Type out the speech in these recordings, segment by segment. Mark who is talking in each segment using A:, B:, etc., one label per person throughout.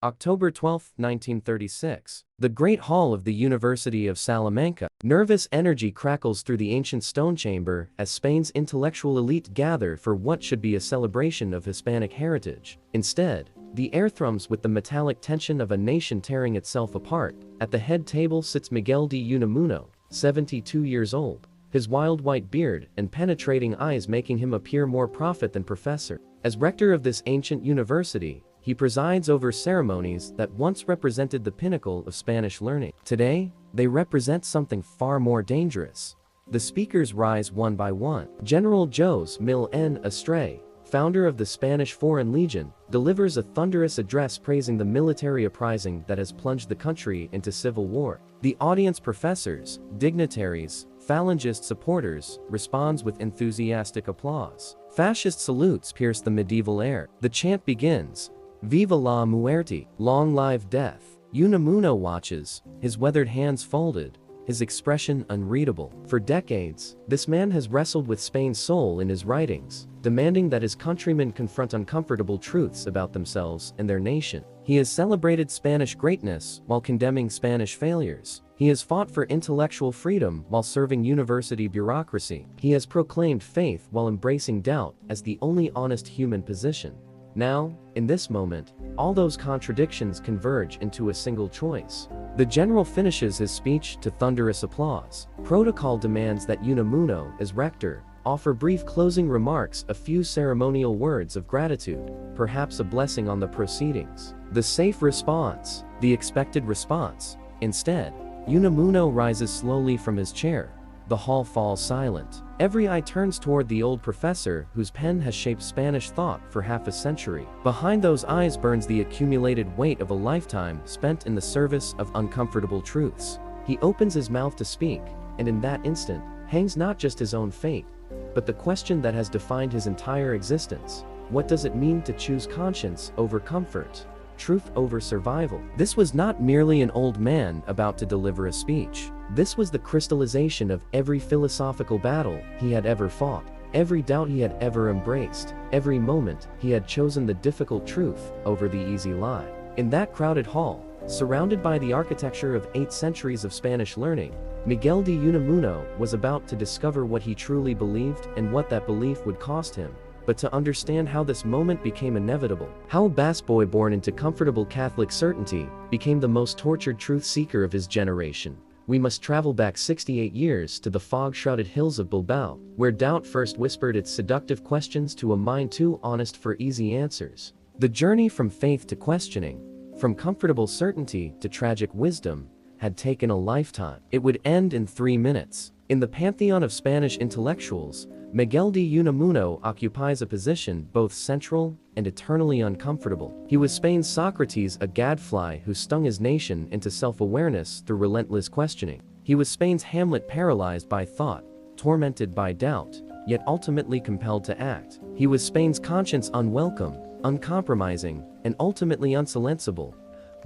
A: October 12, 1936. The Great Hall of the University of Salamanca. Nervous energy crackles through the ancient stone chamber as Spain's intellectual elite gather for what should be a celebration of Hispanic heritage. Instead, the air thrums with the metallic tension of a nation tearing itself apart. At the head table sits Miguel de Unamuno, 72 years old, his wild white beard and penetrating eyes making him appear more prophet than professor. As rector of this ancient university, he presides over ceremonies that once represented the pinnacle of Spanish learning. Today, they represent something far more dangerous. The speakers rise one by one. General José Mil N. Estrella, founder of the Spanish Foreign Legion, delivers a thunderous address praising the military uprising that has plunged the country into civil war. The audience, professors, dignitaries, Falangist supporters, responds with enthusiastic applause. Fascist salutes pierce the medieval air. The chant begins, "Viva la muerte, long live death." Unamuno watches, his weathered hands folded, his expression unreadable. For decades, this man has wrestled with Spain's soul in his writings, demanding that his countrymen confront uncomfortable truths about themselves and their nation. He has celebrated Spanish greatness while condemning Spanish failures. He has fought for intellectual freedom while serving university bureaucracy. He has proclaimed faith while embracing doubt as the only honest human position. Now, in this moment, all those contradictions converge into a single choice. The general finishes his speech to thunderous applause. Protocol demands that Unamuno, as rector, offer brief closing remarks, a few ceremonial words of gratitude, perhaps a blessing on the proceedings. The safe response, the expected response. Instead, Unamuno rises slowly from his chair. The hall falls silent. Every eye turns toward the old professor whose pen has shaped Spanish thought for half a century. Behind those eyes burns the accumulated weight of a lifetime spent in the service of uncomfortable truths. He opens his mouth to speak, and in that instant, hangs not just his own fate, but the question that has defined his entire existence. What does it mean to choose conscience over comfort? Truth over survival? This was not merely an old man about to deliver a speech. This was the crystallization of every philosophical battle he had ever fought, every doubt he had ever embraced, every moment he had chosen the difficult truth over the easy lie. In that crowded hall, surrounded by the architecture of 8 centuries of Spanish learning, Miguel de Unamuno was about to discover what he truly believed and what that belief would cost him. But to understand how this moment became inevitable, how a Basque boy born into comfortable Catholic certainty became the most tortured truth seeker of his generation, we must travel back 68 years to the fog-shrouded hills of Bilbao, where doubt first whispered its seductive questions to a mind too honest for easy answers. The journey from faith to questioning, from comfortable certainty to tragic wisdom, had taken a lifetime. It would end in 3 minutes. In the pantheon of Spanish intellectuals, Miguel de Unamuno occupies a position both central and eternally uncomfortable. He was Spain's Socrates, a gadfly who stung his nation into self-awareness through relentless questioning. He was Spain's Hamlet, paralyzed by thought, tormented by doubt, yet ultimately compelled to act. He was Spain's conscience, unwelcome, uncompromising, and ultimately unsilenceable.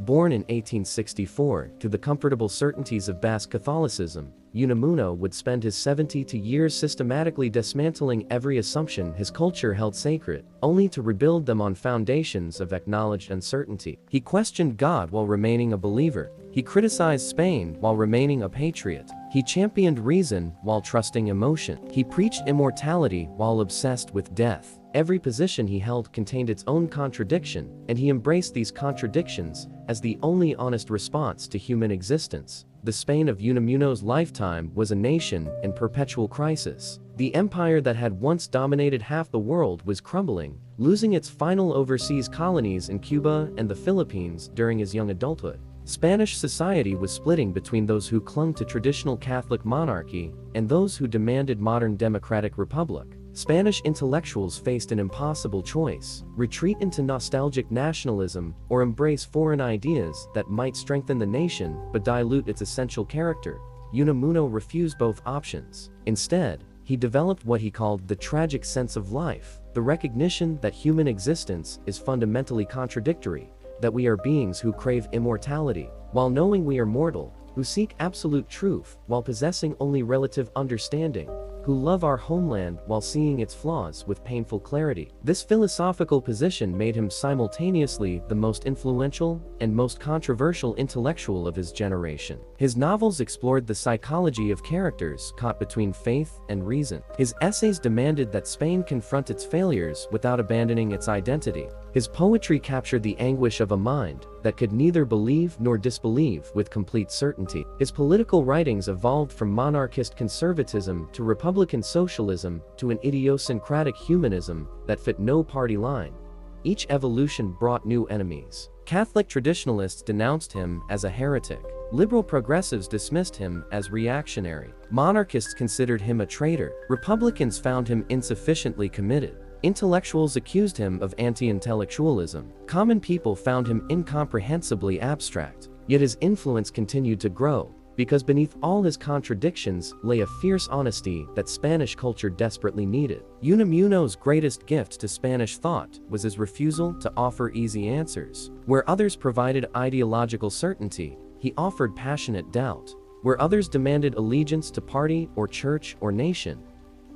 A: Born in 1864 to the comfortable certainties of Basque Catholicism, Unamuno would spend his 72 years systematically dismantling every assumption his culture held sacred, only to rebuild them on foundations of acknowledged uncertainty. He questioned God while remaining a believer. He criticized Spain while remaining a patriot. He championed reason while trusting emotion. He preached immortality while obsessed with death. Every position he held contained its own contradiction, and he embraced these contradictions as the only honest response to human existence. The Spain of Unamuno's lifetime was a nation in perpetual crisis. The empire that had once dominated half the world was crumbling, losing its final overseas colonies in Cuba and the Philippines during his young adulthood. Spanish society was splitting between those who clung to traditional Catholic monarchy and those who demanded modern democratic republic. Spanish intellectuals faced an impossible choice: retreat into nostalgic nationalism or embrace foreign ideas that might strengthen the nation but dilute its essential character. Unamuno refused both options. Instead, he developed what he called the tragic sense of life, the recognition that human existence is fundamentally contradictory, that we are beings who crave immortality, while knowing we are mortal, who seek absolute truth while possessing only relative understanding, who love our homeland while seeing its flaws with painful clarity. This philosophical position made him simultaneously the most influential and most controversial intellectual of his generation. His novels explored the psychology of characters caught between faith and reason. His essays demanded that Spain confront its failures without abandoning its identity. His poetry captured the anguish of a mind that could neither believe nor disbelieve with complete certainty. His political writings evolved from monarchist conservatism to republican socialism to an idiosyncratic humanism that fit no party line. Each evolution brought new enemies. Catholic traditionalists denounced him as a heretic. Liberal progressives dismissed him as reactionary. Monarchists considered him a traitor. Republicans found him insufficiently committed. Intellectuals accused him of anti-intellectualism. Common people found him incomprehensibly abstract. Yet his influence continued to grow, because beneath all his contradictions lay a fierce honesty that Spanish culture desperately needed. Unamuno's greatest gift to Spanish thought was his refusal to offer easy answers. Where others provided ideological certainty, he offered passionate doubt. Where others demanded allegiance to party or church or nation,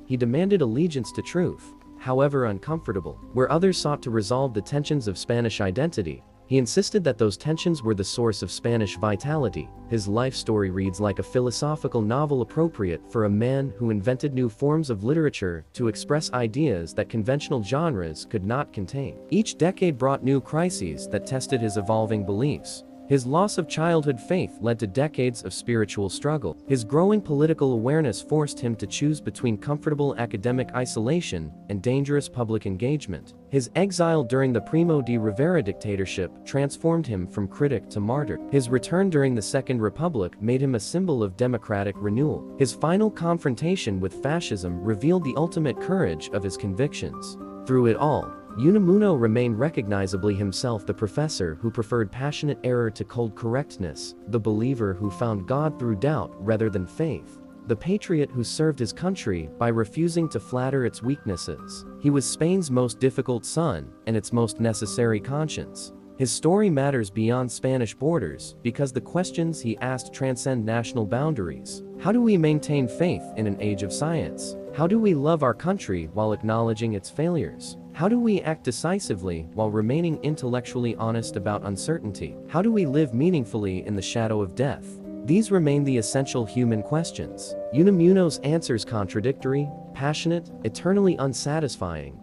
A: he demanded allegiance to truth, however uncomfortable. Where others sought to resolve the tensions of Spanish identity, he insisted that those tensions were the source of Spanish vitality. His life story reads like a philosophical novel appropriate for a man who invented new forms of literature to express ideas that conventional genres could not contain. Each decade brought new crises that tested his evolving beliefs. His loss of childhood faith led to decades of spiritual struggle. His growing political awareness forced him to choose between comfortable academic isolation and dangerous public engagement. His exile during the Primo de Rivera dictatorship transformed him from critic to martyr. His return during the Second Republic made him a symbol of democratic renewal. His final confrontation with fascism revealed the ultimate courage of his convictions. Through it all, Unamuno remained recognizably himself, the professor who preferred passionate error to cold correctness, the believer who found God through doubt rather than faith, the patriot who served his country by refusing to flatter its weaknesses. He was Spain's most difficult son and its most necessary conscience. His story matters beyond Spanish borders because the questions he asked transcend national boundaries. How do we maintain faith in an age of science? How do we love our country while acknowledging its failures? How do we act decisively while remaining intellectually honest about uncertainty? How do we live meaningfully in the shadow of death? These remain the essential human questions. Unamuno's answers, contradictory, passionate, eternally unsatisfying,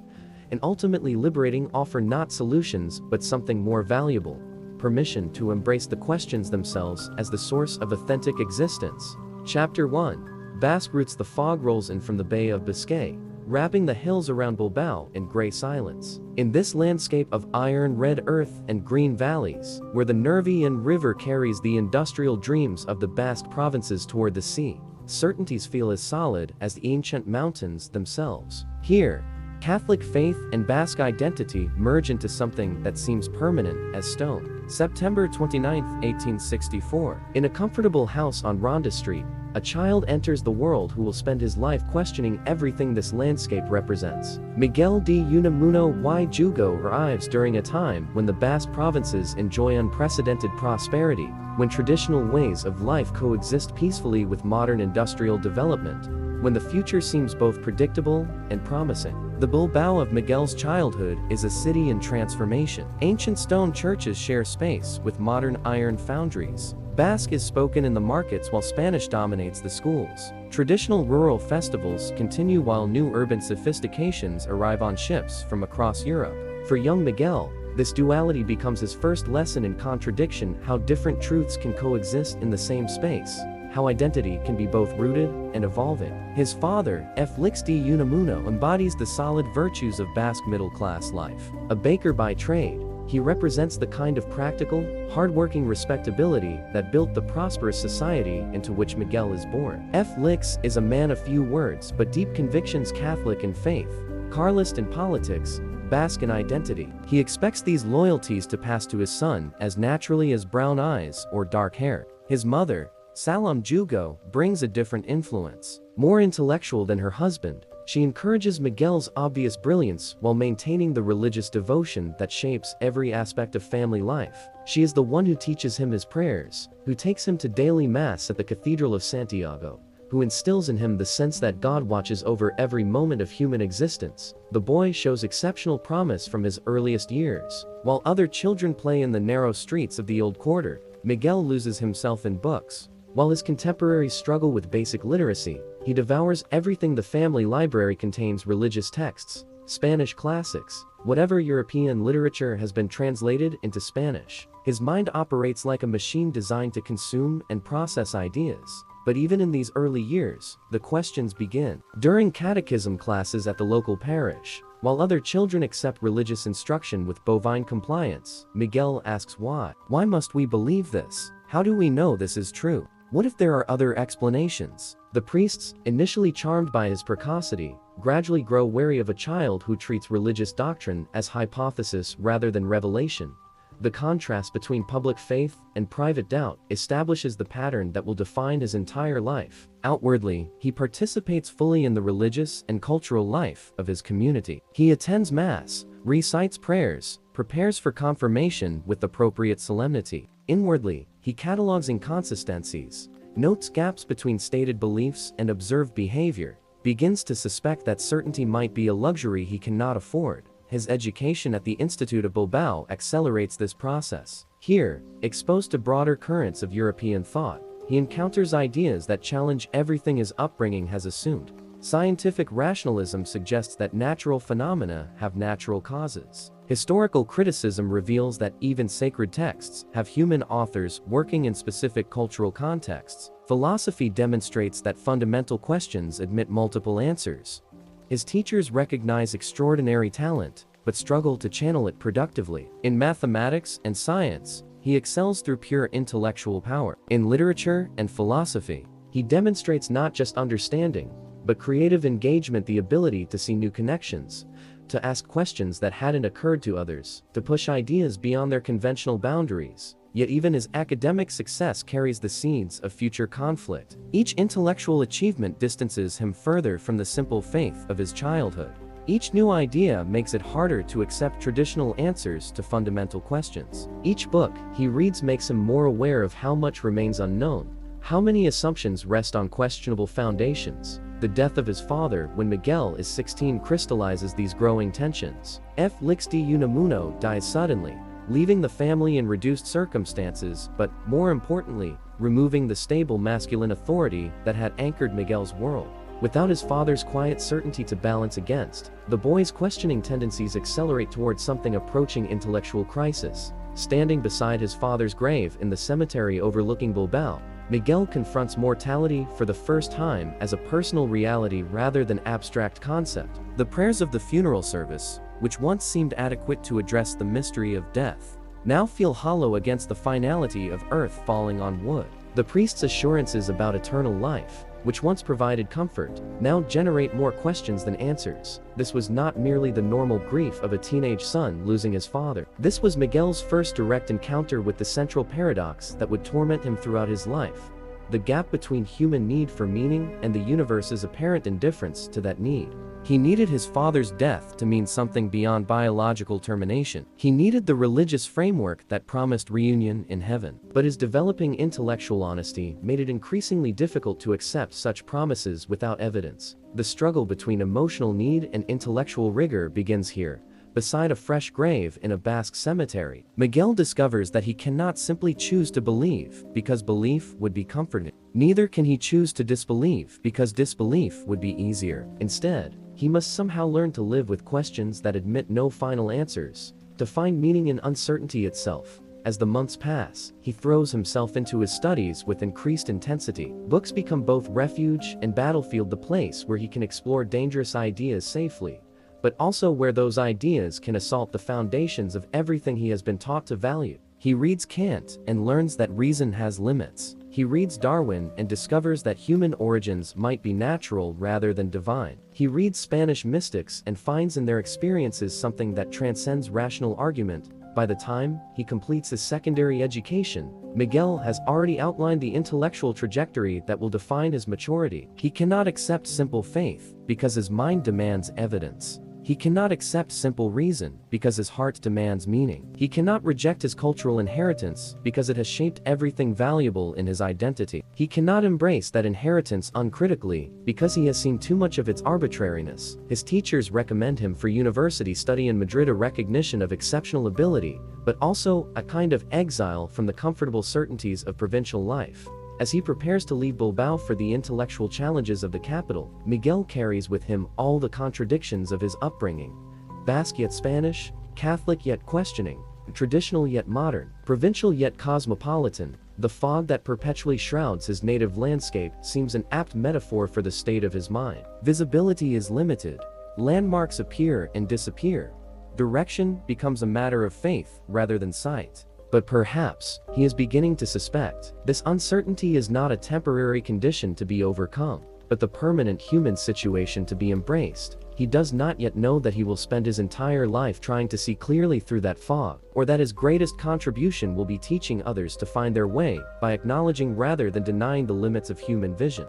A: and ultimately liberating, offer not solutions but something more valuable: permission to embrace the questions themselves as the source of authentic existence. Chapter 1. Basque roots. The fog rolls in from the Bay of Biscay, wrapping the hills around Bilbao in gray silence. In this landscape of iron red earth and green valleys, where the Nervion River carries the industrial dreams of the Basque provinces toward the sea, certainties feel as solid as the ancient mountains themselves. Here, Catholic faith and Basque identity merge into something that seems permanent as stone. September 29, 1864. In a comfortable house on Ronda Street, a child enters the world who will spend his life questioning everything this landscape represents. Miguel de Unamuno y Jugo arrives during a time when the Basque provinces enjoy unprecedented prosperity, when traditional ways of life coexist peacefully with modern industrial development, when the future seems both predictable and promising. The Bilbao of Miguel's childhood is a city in transformation. Ancient stone churches share space with modern iron foundries. Basque is spoken in the markets while Spanish dominates the schools. Traditional rural festivals continue while new urban sophistications arrive on ships from across Europe. For young Miguel, this duality becomes his first lesson in contradiction: how different truths can coexist in the same space, how identity can be both rooted and evolving. His father, Felix de Unamuno, embodies the solid virtues of Basque middle-class life. A baker by trade, he represents the kind of practical, hard-working respectability that built the prosperous society into which Miguel is born. Felix is a man of few words but deep convictions, Catholic in faith, Carlist in politics, Basque in identity. He expects these loyalties to pass to his son as naturally as brown eyes or dark hair. His mother, Salam Jugo, brings a different influence. More intellectual than her husband, she encourages Miguel's obvious brilliance while maintaining the religious devotion that shapes every aspect of family life. She is the one who teaches him his prayers, who takes him to daily mass at the Cathedral of Santiago, who instills in him the sense that God watches over every moment of human existence. The boy shows exceptional promise from his earliest years. While other children play in the narrow streets of the old quarter, Miguel loses himself in books. While his contemporaries struggle with basic literacy, he devours everything. The family library contains religious texts, Spanish classics, whatever European literature has been translated into Spanish. His mind operates like a machine designed to consume and process ideas. But even in these early years, the questions begin. During catechism classes at the local parish, while other children accept religious instruction with bovine compliance, Miguel asks why. Why must we believe this? How do we know this is true? What if there are other explanations? The priests, initially charmed by his precocity, gradually grow wary of a child who treats religious doctrine as hypothesis rather than revelation. The contrast between public faith and private doubt establishes the pattern that will define his entire life. Outwardly, he participates fully in the religious and cultural life of his community. He attends Mass, recites prayers, prepares for confirmation with appropriate solemnity. Inwardly, he catalogues inconsistencies, notes gaps between stated beliefs and observed behavior, begins to suspect that certainty might be a luxury he cannot afford. His education at the Institute of Bilbao accelerates this process. Here, exposed to broader currents of European thought, he encounters ideas that challenge everything his upbringing has assumed. Scientific rationalism suggests that natural phenomena have natural causes. Historical criticism reveals that even sacred texts have human authors working in specific cultural contexts. Philosophy demonstrates that fundamental questions admit multiple answers. His teachers recognize extraordinary talent, but struggle to channel it productively. In mathematics and science, he excels through pure intellectual power. In literature and philosophy, he demonstrates not just understanding, but creative engagement, the ability to see new connections, to ask questions that hadn't occurred to others, to push ideas beyond their conventional boundaries. Yet even his academic success carries the seeds of future conflict. Each intellectual achievement distances him further from the simple faith of his childhood. Each new idea makes it harder to accept traditional answers to fundamental questions. Each book he reads makes him more aware of how much remains unknown, how many assumptions rest on questionable foundations. The death of his father when Miguel is 16 crystallizes these growing tensions. Miguel de Unamuno dies suddenly, leaving the family in reduced circumstances, but, more importantly, removing the stable masculine authority that had anchored Miguel's world. Without his father's quiet certainty to balance against, the boy's questioning tendencies accelerate towards something approaching intellectual crisis. Standing beside his father's grave in the cemetery overlooking Bilbao, Miguel confronts mortality for the first time as a personal reality rather than abstract concept. The prayers of the funeral service, which once seemed adequate to address the mystery of death, now feel hollow against the finality of earth falling on wood. The priest's assurances about eternal life, which once provided comfort, now generate more questions than answers. This was not merely the normal grief of a teenage son losing his father. This was Miguel's first direct encounter with the central paradox that would torment him throughout his life: the gap between human need for meaning and the universe's apparent indifference to that need. He needed his father's death to mean something beyond biological termination. He needed the religious framework that promised reunion in heaven. But his developing intellectual honesty made it increasingly difficult to accept such promises without evidence. The struggle between emotional need and intellectual rigor begins here. Beside a fresh grave in a Basque cemetery, Miguel discovers that he cannot simply choose to believe, because belief would be comforting. Neither can he choose to disbelieve, because disbelief would be easier. Instead, he must somehow learn to live with questions that admit no final answers, to find meaning in uncertainty itself. As the months pass, he throws himself into his studies with increased intensity. Books become both refuge and battlefield, the place where he can explore dangerous ideas safely, but also where those ideas can assault the foundations of everything he has been taught to value. He reads Kant and learns that reason has limits. He reads Darwin and discovers that human origins might be natural rather than divine. He reads Spanish mystics and finds in their experiences something that transcends rational argument. By the time he completes his secondary education, Miguel has already outlined the intellectual trajectory that will define his maturity. He cannot accept simple faith, because his mind demands evidence. He cannot accept simple reason, because his heart demands meaning. He cannot reject his cultural inheritance, because it has shaped everything valuable in his identity. He cannot embrace that inheritance uncritically, because he has seen too much of its arbitrariness. His teachers recommend him for university study in Madrid, a recognition of exceptional ability, but also a kind of exile from the comfortable certainties of provincial life. As he prepares to leave Bilbao for the intellectual challenges of the capital, Miguel carries with him all the contradictions of his upbringing. Basque yet Spanish, Catholic yet questioning, traditional yet modern, provincial yet cosmopolitan. The fog that perpetually shrouds his native landscape seems an apt metaphor for the state of his mind. Visibility is limited. Landmarks appear and disappear. Direction becomes a matter of faith rather than sight. But perhaps, he is beginning to suspect, this uncertainty is not a temporary condition to be overcome, but the permanent human situation to be embraced. He does not yet know that he will spend his entire life trying to see clearly through that fog, or that his greatest contribution will be teaching others to find their way, by acknowledging rather than denying the limits of human vision.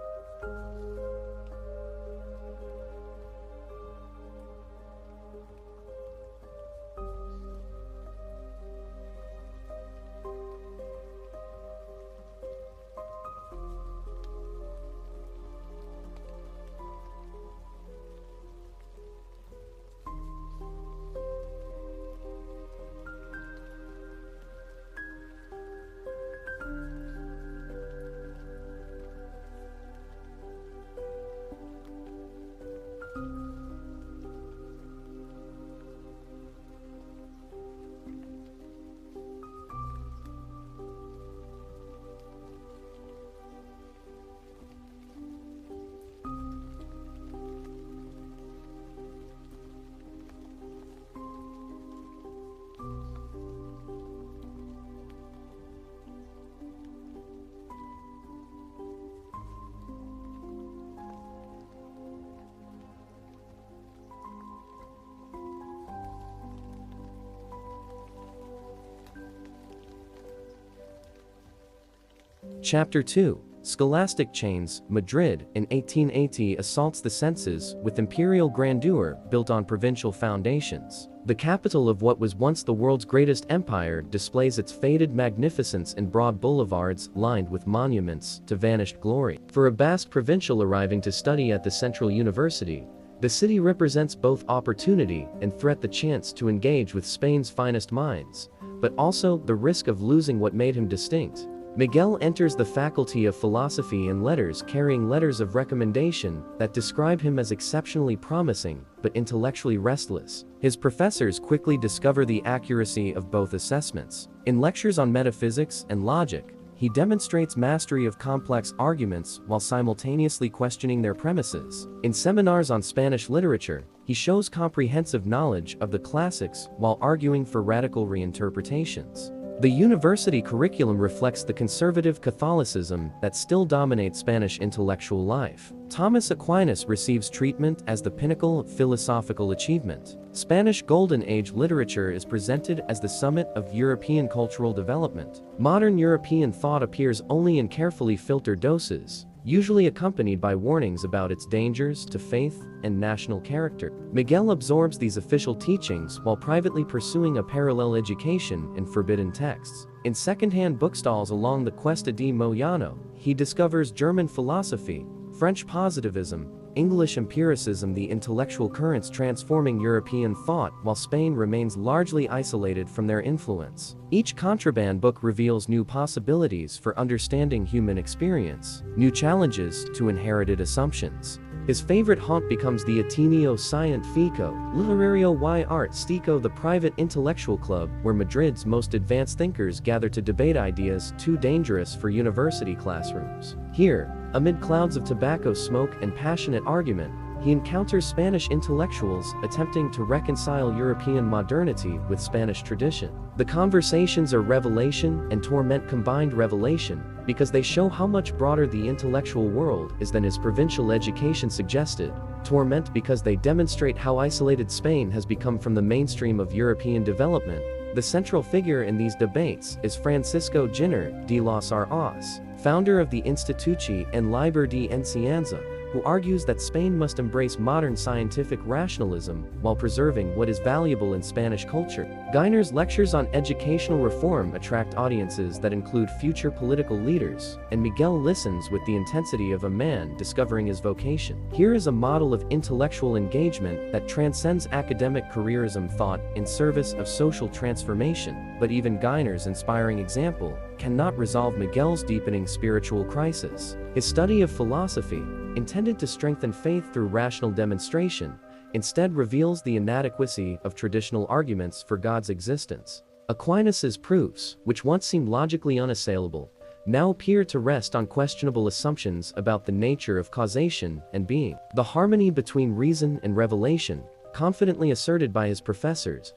A: Chapter 2. Scholastic Chains. Madrid, in 1880, assaults the senses with imperial grandeur built on provincial foundations. The capital of what was once the world's greatest empire displays its faded magnificence in broad boulevards lined with monuments to vanished glory. For a Basque provincial arriving to study at the Central University, the city represents both opportunity and threat, the chance to engage with Spain's finest minds, but also the risk of losing what made him distinct. Miguel enters the Faculty of Philosophy and Letters carrying letters of recommendation that describe him as exceptionally promising, but intellectually restless. His professors quickly discover the accuracy of both assessments. In lectures on metaphysics and logic, he demonstrates mastery of complex arguments while simultaneously questioning their premises. In seminars on Spanish literature, he shows comprehensive knowledge of the classics while arguing for radical reinterpretations. The university curriculum reflects the conservative Catholicism that still dominates Spanish intellectual life. Thomas Aquinas receives treatment as the pinnacle of philosophical achievement. Spanish Golden Age literature is presented as the summit of European cultural development. Modern European thought appears only in carefully filtered doses, usually accompanied by warnings about its dangers to faith and national character. Miguel absorbs these official teachings while privately pursuing a parallel education in forbidden texts. In second-hand bookstalls along the Cuesta de Moyano, he discovers German philosophy, French positivism, English empiricism, the intellectual currents transforming European thought, while Spain remains largely isolated from their influence. Each contraband book reveals new possibilities for understanding human experience, new challenges to inherited assumptions. His favorite haunt becomes the Ateneo Scientifico, Literario y Artístico, the private intellectual club where Madrid's most advanced thinkers gather to debate ideas too dangerous for university classrooms. Here, amid clouds of tobacco smoke and passionate argument, he encounters Spanish intellectuals attempting to reconcile European modernity with Spanish tradition. The conversations are revelation and torment, combined revelation, because they show how much broader the intellectual world is than his provincial education suggested. Torment because they demonstrate how isolated Spain has become from the mainstream of European development. The central figure in these debates is Francisco Giner de los Arroz, founder of the Instituto en Liber de Enseñanza, who argues that Spain must embrace modern scientific rationalism while preserving what is valuable in Spanish culture. Geiner's lectures on educational reform attract audiences that include future political leaders, and Miguel listens with the intensity of a man discovering his vocation. Here is a model of intellectual engagement that transcends academic careerism thought in service of social transformation, but even Geiner's inspiring example cannot resolve Miguel's deepening spiritual crisis. His study of philosophy, intended to strengthen faith through rational demonstration, instead reveals the inadequacy of traditional arguments for God's existence. Aquinas's proofs, which once seemed logically unassailable, now appear to rest on questionable assumptions about the nature of causation and being. The harmony between reason and revelation, confidently asserted by his professors,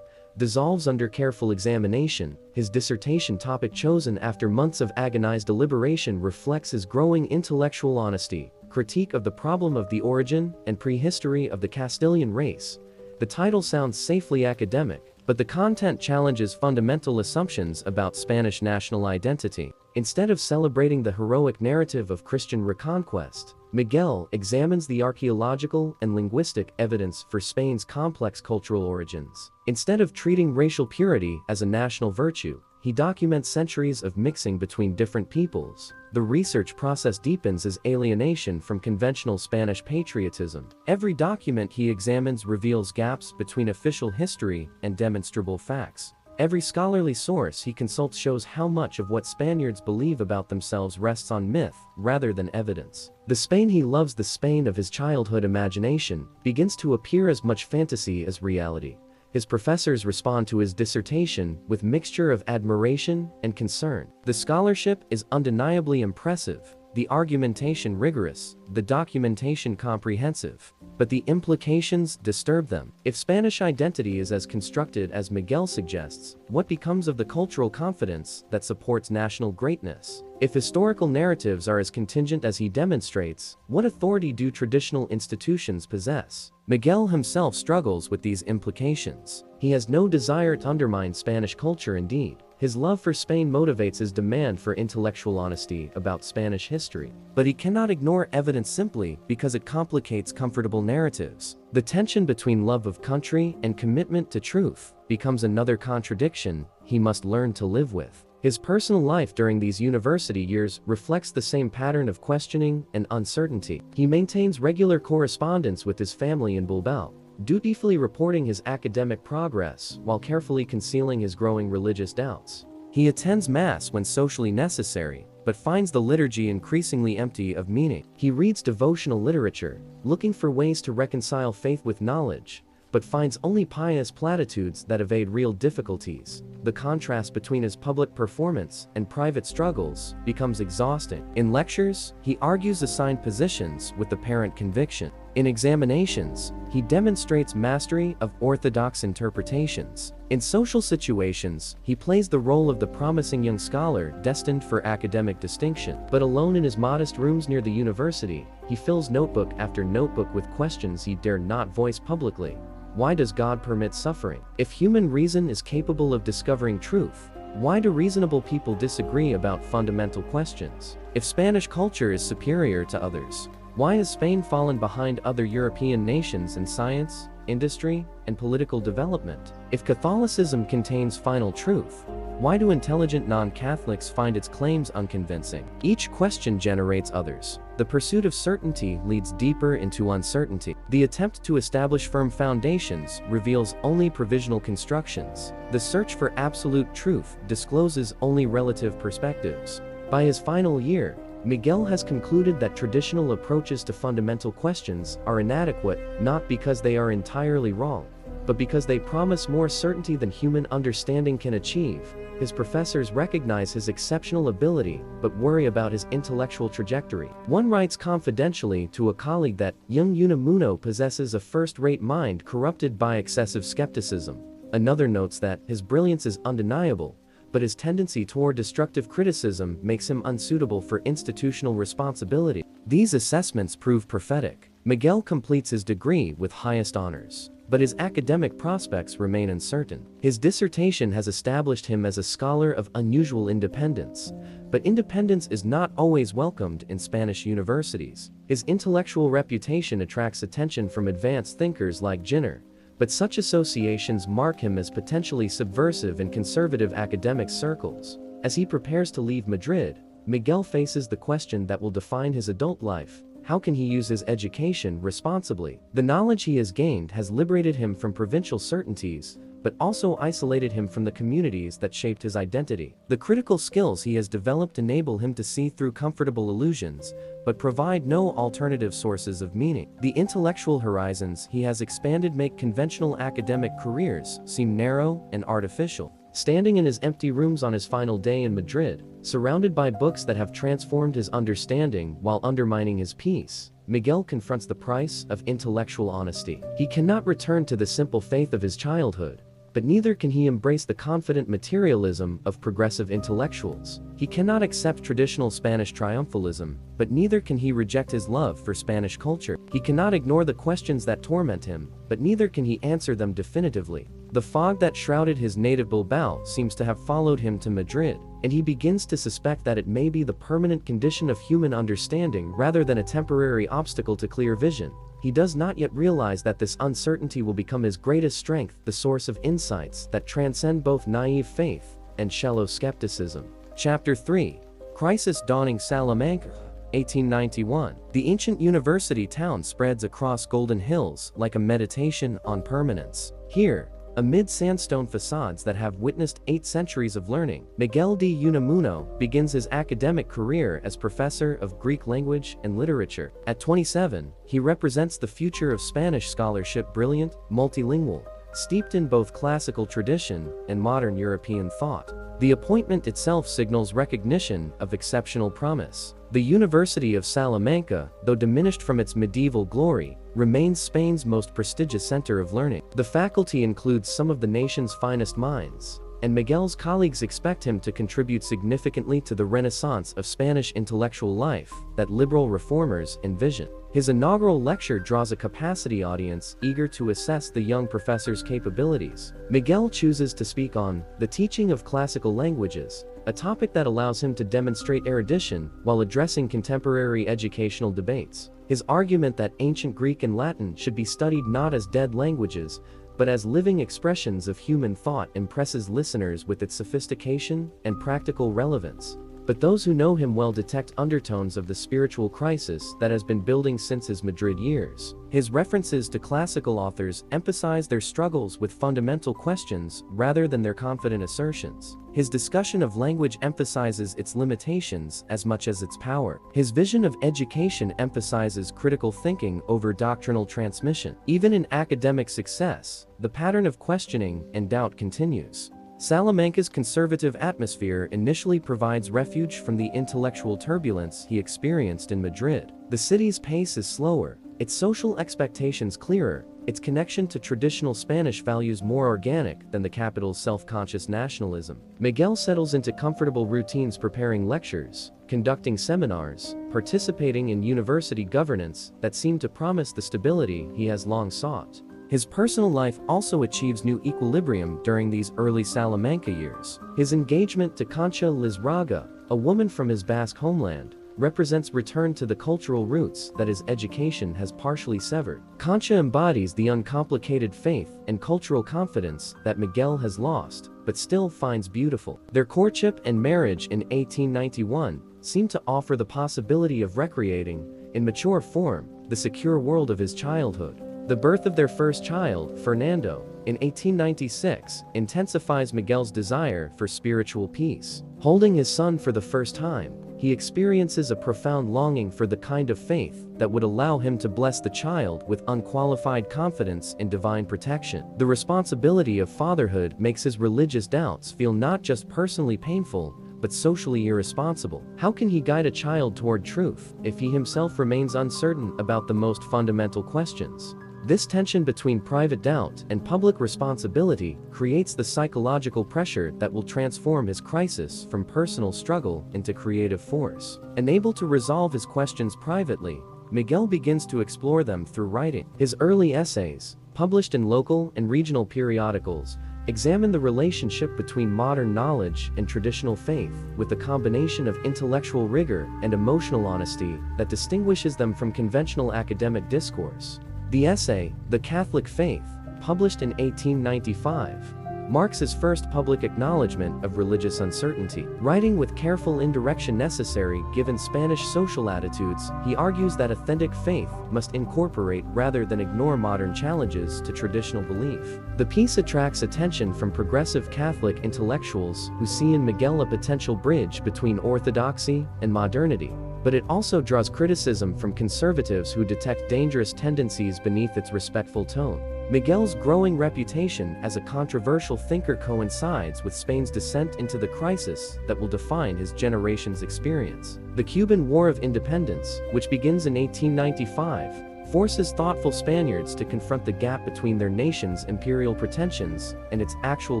A: dissolves under careful examination. His dissertation topic, chosen after months of agonized deliberation, reflects his growing intellectual honesty. Critique of the problem of the origin and prehistory of the Castilian race. The title sounds safely academic, but the content challenges fundamental assumptions about Spanish national identity. Instead of celebrating the heroic narrative of Christian reconquest, Miguel examines the archaeological and linguistic evidence for Spain's complex cultural origins. Instead of treating racial purity as a national virtue, he documents centuries of mixing between different peoples. The research process deepens his alienation from conventional Spanish patriotism. Every document he examines reveals gaps between official history and demonstrable facts. Every scholarly source he consults shows how much of what Spaniards believe about themselves rests on myth rather than evidence. The Spain he loves, the Spain of his childhood imagination, begins to appear as much fantasy as reality. His professors respond to his dissertation with mixture of admiration and concern. The scholarship is undeniably impressive, the argumentation rigorous, the documentation comprehensive, but the implications disturb them. If Spanish identity is as constructed as Miguel suggests, what becomes of the cultural confidence that supports national greatness? If historical narratives are as contingent as he demonstrates, what authority do traditional institutions possess? Miguel himself struggles with these implications. He has no desire to undermine Spanish culture. Indeed, his love for Spain motivates his demand for intellectual honesty about Spanish history. But he cannot ignore evidence simply because it complicates comfortable narratives. The tension between love of country and commitment to truth becomes another contradiction he must learn to live with. His personal life during these university years reflects the same pattern of questioning and uncertainty. He maintains regular correspondence with his family in Bilbao, dutifully reporting his academic progress while carefully concealing his growing religious doubts. He attends Mass when socially necessary, but finds the liturgy increasingly empty of meaning. He reads devotional literature, looking for ways to reconcile faith with knowledge, but finds only pious platitudes that evade real difficulties. The contrast between his public performance and private struggles becomes exhausting. In lectures, he argues assigned positions with apparent conviction. In examinations, he demonstrates mastery of orthodox interpretations. In social situations, he plays the role of the promising young scholar destined for academic distinction. But alone in his modest rooms near the university, he fills notebook after notebook with questions he dare not voice publicly. Why does God permit suffering? If human reason is capable of discovering truth, why do reasonable people disagree about fundamental questions? If Spanish culture is superior to others, why has Spain fallen behind other European nations in science, industry, and political development? If Catholicism contains final truth, why do intelligent non-Catholics find its claims unconvincing? Each question generates others. The pursuit of certainty leads deeper into uncertainty. The attempt to establish firm foundations reveals only provisional constructions. The search for absolute truth discloses only relative perspectives. By his final year, Miguel has concluded that traditional approaches to fundamental questions are inadequate, not because they are entirely wrong, but because they promise more certainty than human understanding can achieve. His professors recognize his exceptional ability, but worry about his intellectual trajectory. One writes confidentially to a colleague that young Unamuno possesses a first-rate mind corrupted by excessive skepticism. Another notes that his brilliance is undeniable, but his tendency toward destructive criticism makes him unsuitable for institutional responsibility. These assessments prove prophetic. Miguel completes his degree with highest honors, but his academic prospects remain uncertain. His dissertation has established him as a scholar of unusual independence, But independence is not always welcomed in Spanish universities. His intellectual reputation attracts attention from advanced thinkers like Ginner, but such associations mark him as potentially subversive in conservative academic circles. As he prepares to leave Madrid, Miguel faces the question that will define his adult life: how can he use his education responsibly? The knowledge he has gained has liberated him from provincial certainties, but also isolated him from the communities that shaped his identity. The critical skills he has developed enable him to see through comfortable illusions, but provide no alternative sources of meaning. The intellectual horizons he has expanded make conventional academic careers seem narrow and artificial. Standing in his empty rooms on his final day in Madrid, surrounded by books that have transformed his understanding while undermining his peace, Miguel confronts the price of intellectual honesty. He cannot return to the simple faith of his childhood, but neither can he embrace the confident materialism of progressive intellectuals. He cannot accept traditional Spanish triumphalism, but neither can he reject his love for Spanish culture. He cannot ignore the questions that torment him, but neither can he answer them definitively. The fog that shrouded his native Bilbao seems to have followed him to Madrid, and he begins to suspect that it may be the permanent condition of human understanding rather than a temporary obstacle to clear vision. He does not yet realize that this uncertainty will become his greatest strength, the source of insights that transcend both naive faith and shallow skepticism. Chapter 3. Crisis dawning Salamanca, 1891. The ancient university town spreads across golden hills like a meditation on permanence. Here, amid sandstone facades that have witnessed 8 centuries of learning, Miguel de Unamuno begins his academic career as professor of Greek language and literature. At 27, he represents the future of Spanish scholarship, brilliant, multilingual, steeped in both classical tradition and modern European thought. The appointment itself signals recognition of exceptional promise. The University of Salamanca, though diminished from its medieval glory, remains Spain's most prestigious center of learning. The faculty includes some of the nation's finest minds, and Miguel's colleagues expect him to contribute significantly to the renaissance of Spanish intellectual life that liberal reformers envision. His inaugural lecture draws a capacity audience eager to assess the young professor's capabilities. Miguel chooses to speak on the teaching of classical languages, a topic that allows him to demonstrate erudition while addressing contemporary educational debates. His argument that ancient Greek and Latin should be studied not as dead languages, but as living expressions of human thought impresses listeners with its sophistication and practical relevance. But those who know him well detect undertones of the spiritual crisis that has been building since his Madrid years. His references to classical authors emphasize their struggles with fundamental questions rather than their confident assertions. His discussion of language emphasizes its limitations as much as its power. His vision of education emphasizes critical thinking over doctrinal transmission. Even in academic success, the pattern of questioning and doubt continues. Salamanca's conservative atmosphere initially provides refuge from the intellectual turbulence he experienced in Madrid. The city's pace is slower, its social expectations clearer, its connection to traditional Spanish values more organic than the capital's self-conscious nationalism. Miguel settles into comfortable routines, preparing lectures, conducting seminars, participating in university governance that seem to promise the stability he has long sought. His personal life also achieves new equilibrium during these early Salamanca years. His engagement to Concha Lizraga, a woman from his Basque homeland, represents return to the cultural roots that his education has partially severed. Concha embodies the uncomplicated faith and cultural confidence that Miguel has lost, but still finds beautiful. Their courtship and marriage in 1891 seem to offer the possibility of recreating, in mature form, the secure world of his childhood. The birth of their first child, Fernando, in 1896, intensifies Miguel's desire for spiritual peace. Holding his son for the first time, he experiences a profound longing for the kind of faith that would allow him to bless the child with unqualified confidence in divine protection. The responsibility of fatherhood makes his religious doubts feel not just personally painful, but socially irresponsible. How can he guide a child toward truth if he himself remains uncertain about the most fundamental questions? This tension between private doubt and public responsibility creates the psychological pressure that will transform his crisis from personal struggle into creative force. Unable to resolve his questions privately, Miguel begins to explore them through writing. His early essays, published in local and regional periodicals, examine the relationship between modern knowledge and traditional faith, with a combination of intellectual rigor and emotional honesty that distinguishes them from conventional academic discourse. The essay, The Catholic Faith, published in 1895, marks his first public acknowledgement of religious uncertainty. Writing with careful indirection necessary given Spanish social attitudes, he argues that authentic faith must incorporate rather than ignore modern challenges to traditional belief. The piece attracts attention from progressive Catholic intellectuals who see in Miguel a potential bridge between orthodoxy and modernity. But it also draws criticism from conservatives who detect dangerous tendencies beneath its respectful tone. Miguel's growing reputation as a controversial thinker coincides with Spain's descent into the crisis that will define his generation's experience. The Cuban War of Independence, which begins in 1895, forces thoughtful Spaniards to confront the gap between their nation's imperial pretensions and its actual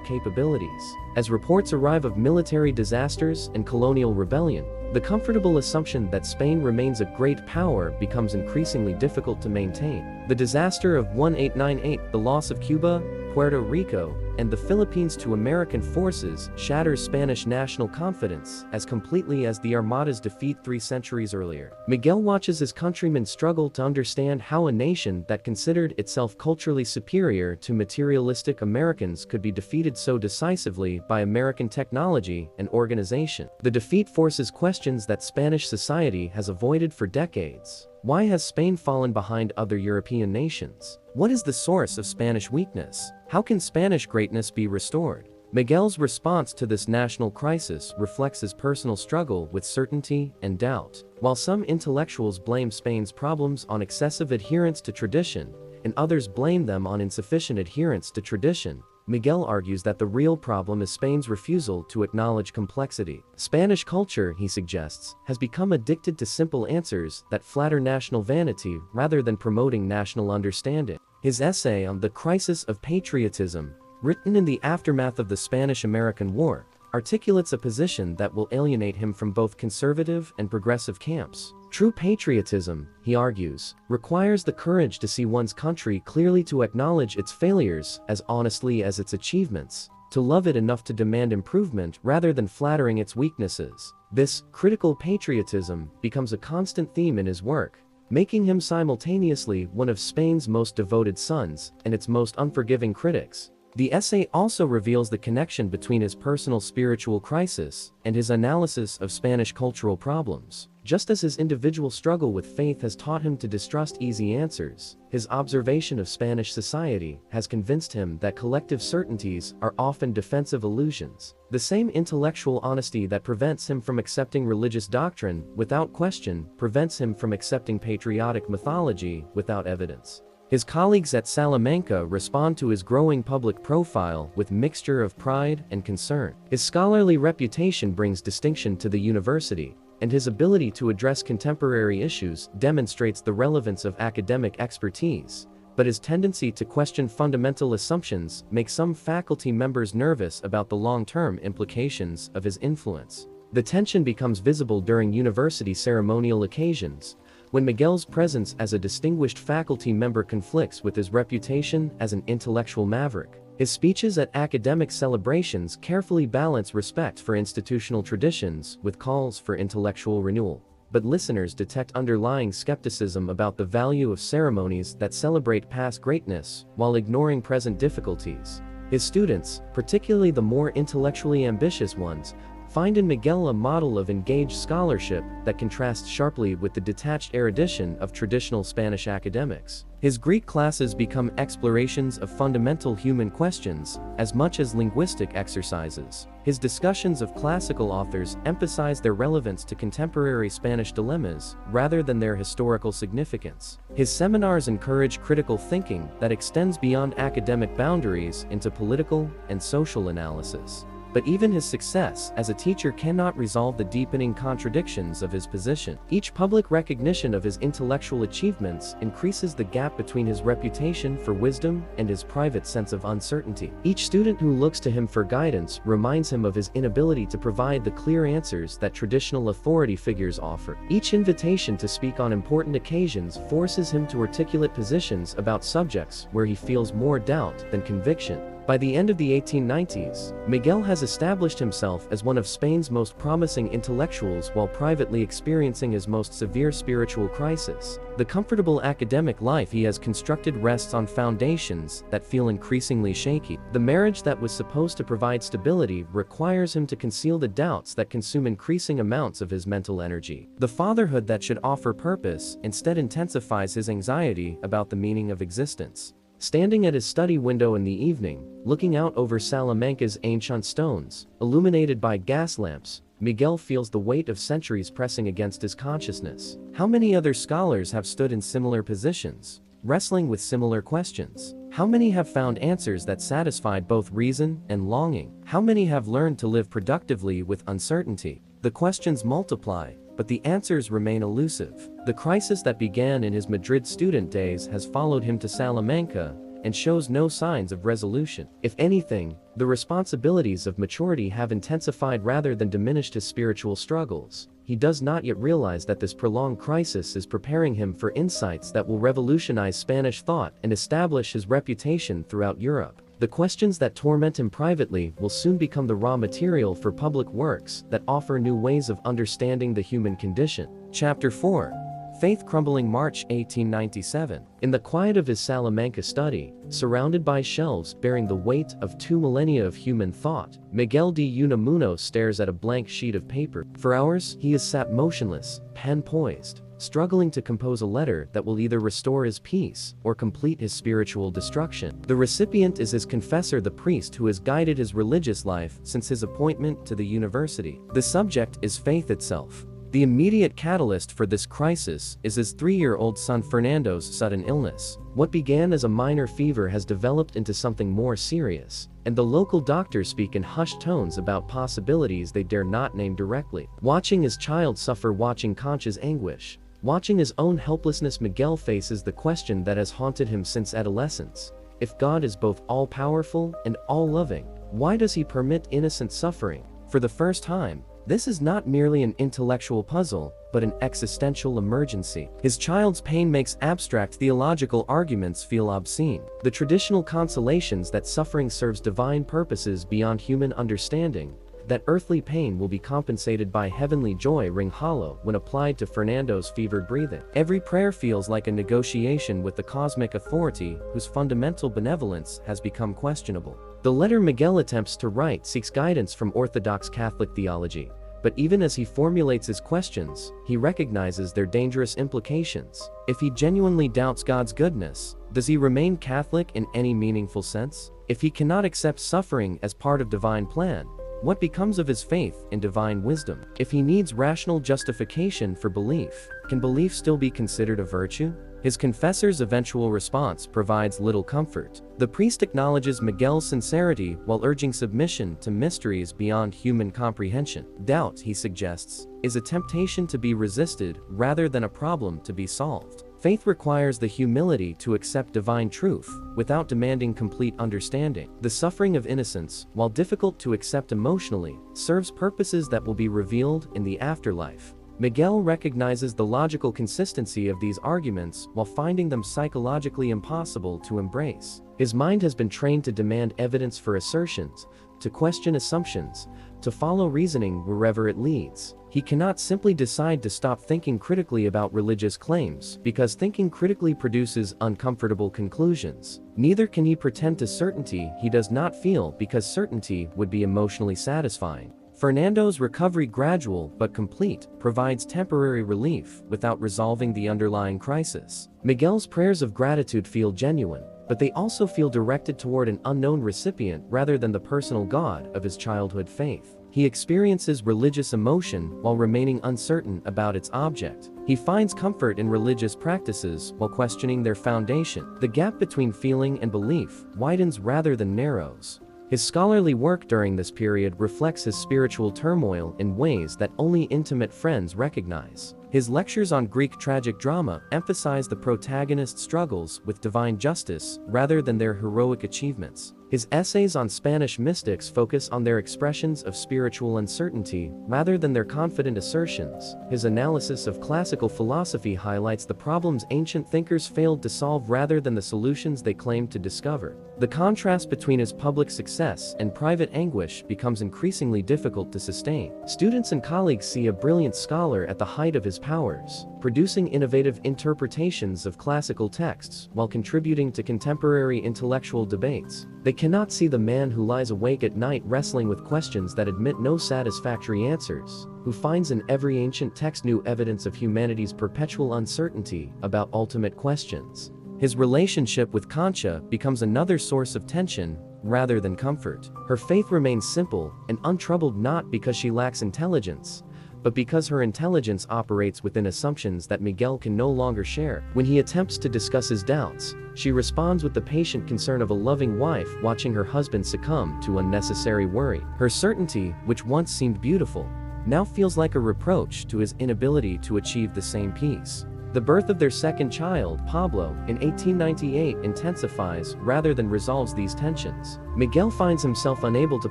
A: capabilities. As reports arrive of military disasters and colonial rebellion, the comfortable assumption that Spain remains a great power becomes increasingly difficult to maintain. The disaster of 1898, the loss of Cuba, Puerto Rico, and the Philippines to American forces shatters Spanish national confidence as completely as the Armada's defeat 3 centuries earlier. Miguel watches his countrymen struggle to understand how a nation that considered itself culturally superior to materialistic Americans could be defeated so decisively by American technology and organization. The defeat forces questions that Spanish society has avoided for decades. Why has Spain fallen behind other European nations? What is the source of Spanish weakness? How can Spanish greatness be restored? Miguel's response to this national crisis reflects his personal struggle with certainty and doubt. While some intellectuals blame Spain's problems on excessive adherence to tradition, and others blame them on insufficient adherence to tradition, Miguel argues that the real problem is Spain's refusal to acknowledge complexity. Spanish culture, he suggests, has become addicted to simple answers that flatter national vanity rather than promoting national understanding. His essay on the crisis of patriotism, written in the aftermath of the Spanish-American War, articulates a position that will alienate him from both conservative and progressive camps. True patriotism, he argues, requires the courage to see one's country clearly, to acknowledge its failures as honestly as its achievements, to love it enough to demand improvement rather than flattering its weaknesses. This critical patriotism becomes a constant theme in his work, making him simultaneously one of Spain's most devoted sons and its most unforgiving critics. The essay also reveals the connection between his personal spiritual crisis and his analysis of Spanish cultural problems. Just as his individual struggle with faith has taught him to distrust easy answers, his observation of Spanish society has convinced him that collective certainties are often defensive illusions. The same intellectual honesty that prevents him from accepting religious doctrine without question prevents him from accepting patriotic mythology without evidence. His colleagues at Salamanca respond to his growing public profile with mixture of pride and concern. His scholarly reputation brings distinction to the university, and his ability to address contemporary issues demonstrates the relevance of academic expertise. But his tendency to question fundamental assumptions makes some faculty members nervous about the long-term implications of his influence. The tension becomes visible during university ceremonial occasions, when Miguel's presence as a distinguished faculty member conflicts with his reputation as an intellectual maverick. His speeches at academic celebrations carefully balance respect for institutional traditions with calls for intellectual renewal. But listeners detect underlying skepticism about the value of ceremonies that celebrate past greatness while ignoring present difficulties. His students, particularly the more intellectually ambitious ones, find in Miguel a model of engaged scholarship that contrasts sharply with the detached erudition of traditional Spanish academics. His Greek classes become explorations of fundamental human questions, as much as linguistic exercises. His discussions of classical authors emphasize their relevance to contemporary Spanish dilemmas, rather than their historical significance. His seminars encourage critical thinking that extends beyond academic boundaries into political and social analysis. But even his success as a teacher cannot resolve the deepening contradictions of his position. Each public recognition of his intellectual achievements increases the gap between his reputation for wisdom and his private sense of uncertainty. Each student who looks to him for guidance reminds him of his inability to provide the clear answers that traditional authority figures offer. Each invitation to speak on important occasions forces him to articulate positions about subjects where he feels more doubt than conviction. By the end of the 1890s, Miguel has established himself as one of Spain's most promising intellectuals while privately experiencing his most severe spiritual crisis. The comfortable academic life he has constructed rests on foundations that feel increasingly shaky. The marriage that was supposed to provide stability requires him to conceal the doubts that consume increasing amounts of his mental energy. The fatherhood that should offer purpose instead intensifies his anxiety about the meaning of existence. Standing at his study window in the evening, looking out over Salamanca's ancient stones, illuminated by gas lamps, Miguel feels the weight of centuries pressing against his consciousness. How many other scholars have stood in similar positions, wrestling with similar questions? How many have found answers that satisfied both reason and longing? How many have learned to live productively with uncertainty? The questions multiply, but the answers remain elusive. The crisis that began in his Madrid student days has followed him to Salamanca and shows no signs of resolution. If anything, the responsibilities of maturity have intensified rather than diminished his spiritual struggles. He does not yet realize that this prolonged crisis is preparing him for insights that will revolutionize Spanish thought and establish his reputation throughout Europe. The questions that torment him privately will soon become the raw material for public works that offer new ways of understanding the human condition. Chapter 4. Faith Crumbling, March 1897. In the quiet of his Salamanca study, surrounded by shelves bearing the weight of 2 millennia of human thought, Miguel de Unamuno stares at a blank sheet of paper. For hours, he has sat motionless, pen poised, struggling to compose a letter that will either restore his peace or complete his spiritual destruction. The recipient is his confessor, the priest who has guided his religious life since his appointment to the university. The subject is faith itself. The immediate catalyst for this crisis is his 3-year-old son Fernando's sudden illness. What began as a minor fever has developed into something more serious, and the local doctors speak in hushed tones about possibilities they dare not name directly. Watching his child suffer, watching Concha's anguish, watching his own helplessness, Miguel faces the question that has haunted him since adolescence. If God is both all-powerful and all-loving, why does he permit innocent suffering? For the first time, this is not merely an intellectual puzzle, but an existential emergency. His child's pain makes abstract theological arguments feel obscene. The traditional consolations that suffering serves divine purposes beyond human understanding, that earthly pain will be compensated by heavenly joy, ring hollow when applied to Fernando's fevered breathing. Every prayer feels like a negotiation with the cosmic authority whose fundamental benevolence has become questionable. The letter Miguel attempts to write seeks guidance from Orthodox Catholic theology, but even as he formulates his questions, he recognizes their dangerous implications. If he genuinely doubts God's goodness, does he remain Catholic in any meaningful sense? If he cannot accept suffering as part of divine plan, what becomes of his faith in divine wisdom? If he needs rational justification for belief, can belief still be considered a virtue? His confessor's eventual response provides little comfort. The priest acknowledges Miguel's sincerity while urging submission to mysteries beyond human comprehension. Doubt, he suggests, is a temptation to be resisted rather than a problem to be solved. Faith requires the humility to accept divine truth without demanding complete understanding. The suffering of innocence, while difficult to accept emotionally, serves purposes that will be revealed in the afterlife. Miguel recognizes the logical consistency of these arguments while finding them psychologically impossible to embrace. His mind has been trained to demand evidence for assertions, to question assumptions, to follow reasoning wherever it leads. He cannot simply decide to stop thinking critically about religious claims, because thinking critically produces uncomfortable conclusions. Neither can he pretend to certainty he does not feel, because certainty would be emotionally satisfying. Fernando's recovery, gradual but complete, provides temporary relief without resolving the underlying crisis. Miguel's prayers of gratitude feel genuine, but they also feel directed toward an unknown recipient rather than the personal God of his childhood faith. He experiences religious emotion while remaining uncertain about its object. He finds comfort in religious practices while questioning their foundation. The gap between feeling and belief widens rather than narrows. His scholarly work during this period reflects his spiritual turmoil in ways that only intimate friends recognize. His lectures on Greek tragic drama emphasize the protagonist's struggles with divine justice rather than their heroic achievements. His essays on Spanish mystics focus on their expressions of spiritual uncertainty rather than their confident assertions. His analysis of classical philosophy highlights the problems ancient thinkers failed to solve rather than the solutions they claimed to discover. The contrast between his public success and private anguish becomes increasingly difficult to sustain. Students and colleagues see a brilliant scholar at the height of his powers, producing innovative interpretations of classical texts while contributing to contemporary intellectual debates. They cannot see the man who lies awake at night wrestling with questions that admit no satisfactory answers, who finds in every ancient text new evidence of humanity's perpetual uncertainty about ultimate questions. His relationship with Concha becomes another source of tension rather than comfort. Her faith remains simple and untroubled not because she lacks intelligence, but because her intelligence operates within assumptions that Miguel can no longer share. When he attempts to discuss his doubts, she responds with the patient concern of a loving wife watching her husband succumb to unnecessary worry. Her certainty, which once seemed beautiful, now feels like a reproach to his inability to achieve the same peace. The birth of their second child, Pablo, in 1898 intensifies rather than resolves these tensions. Miguel finds himself unable to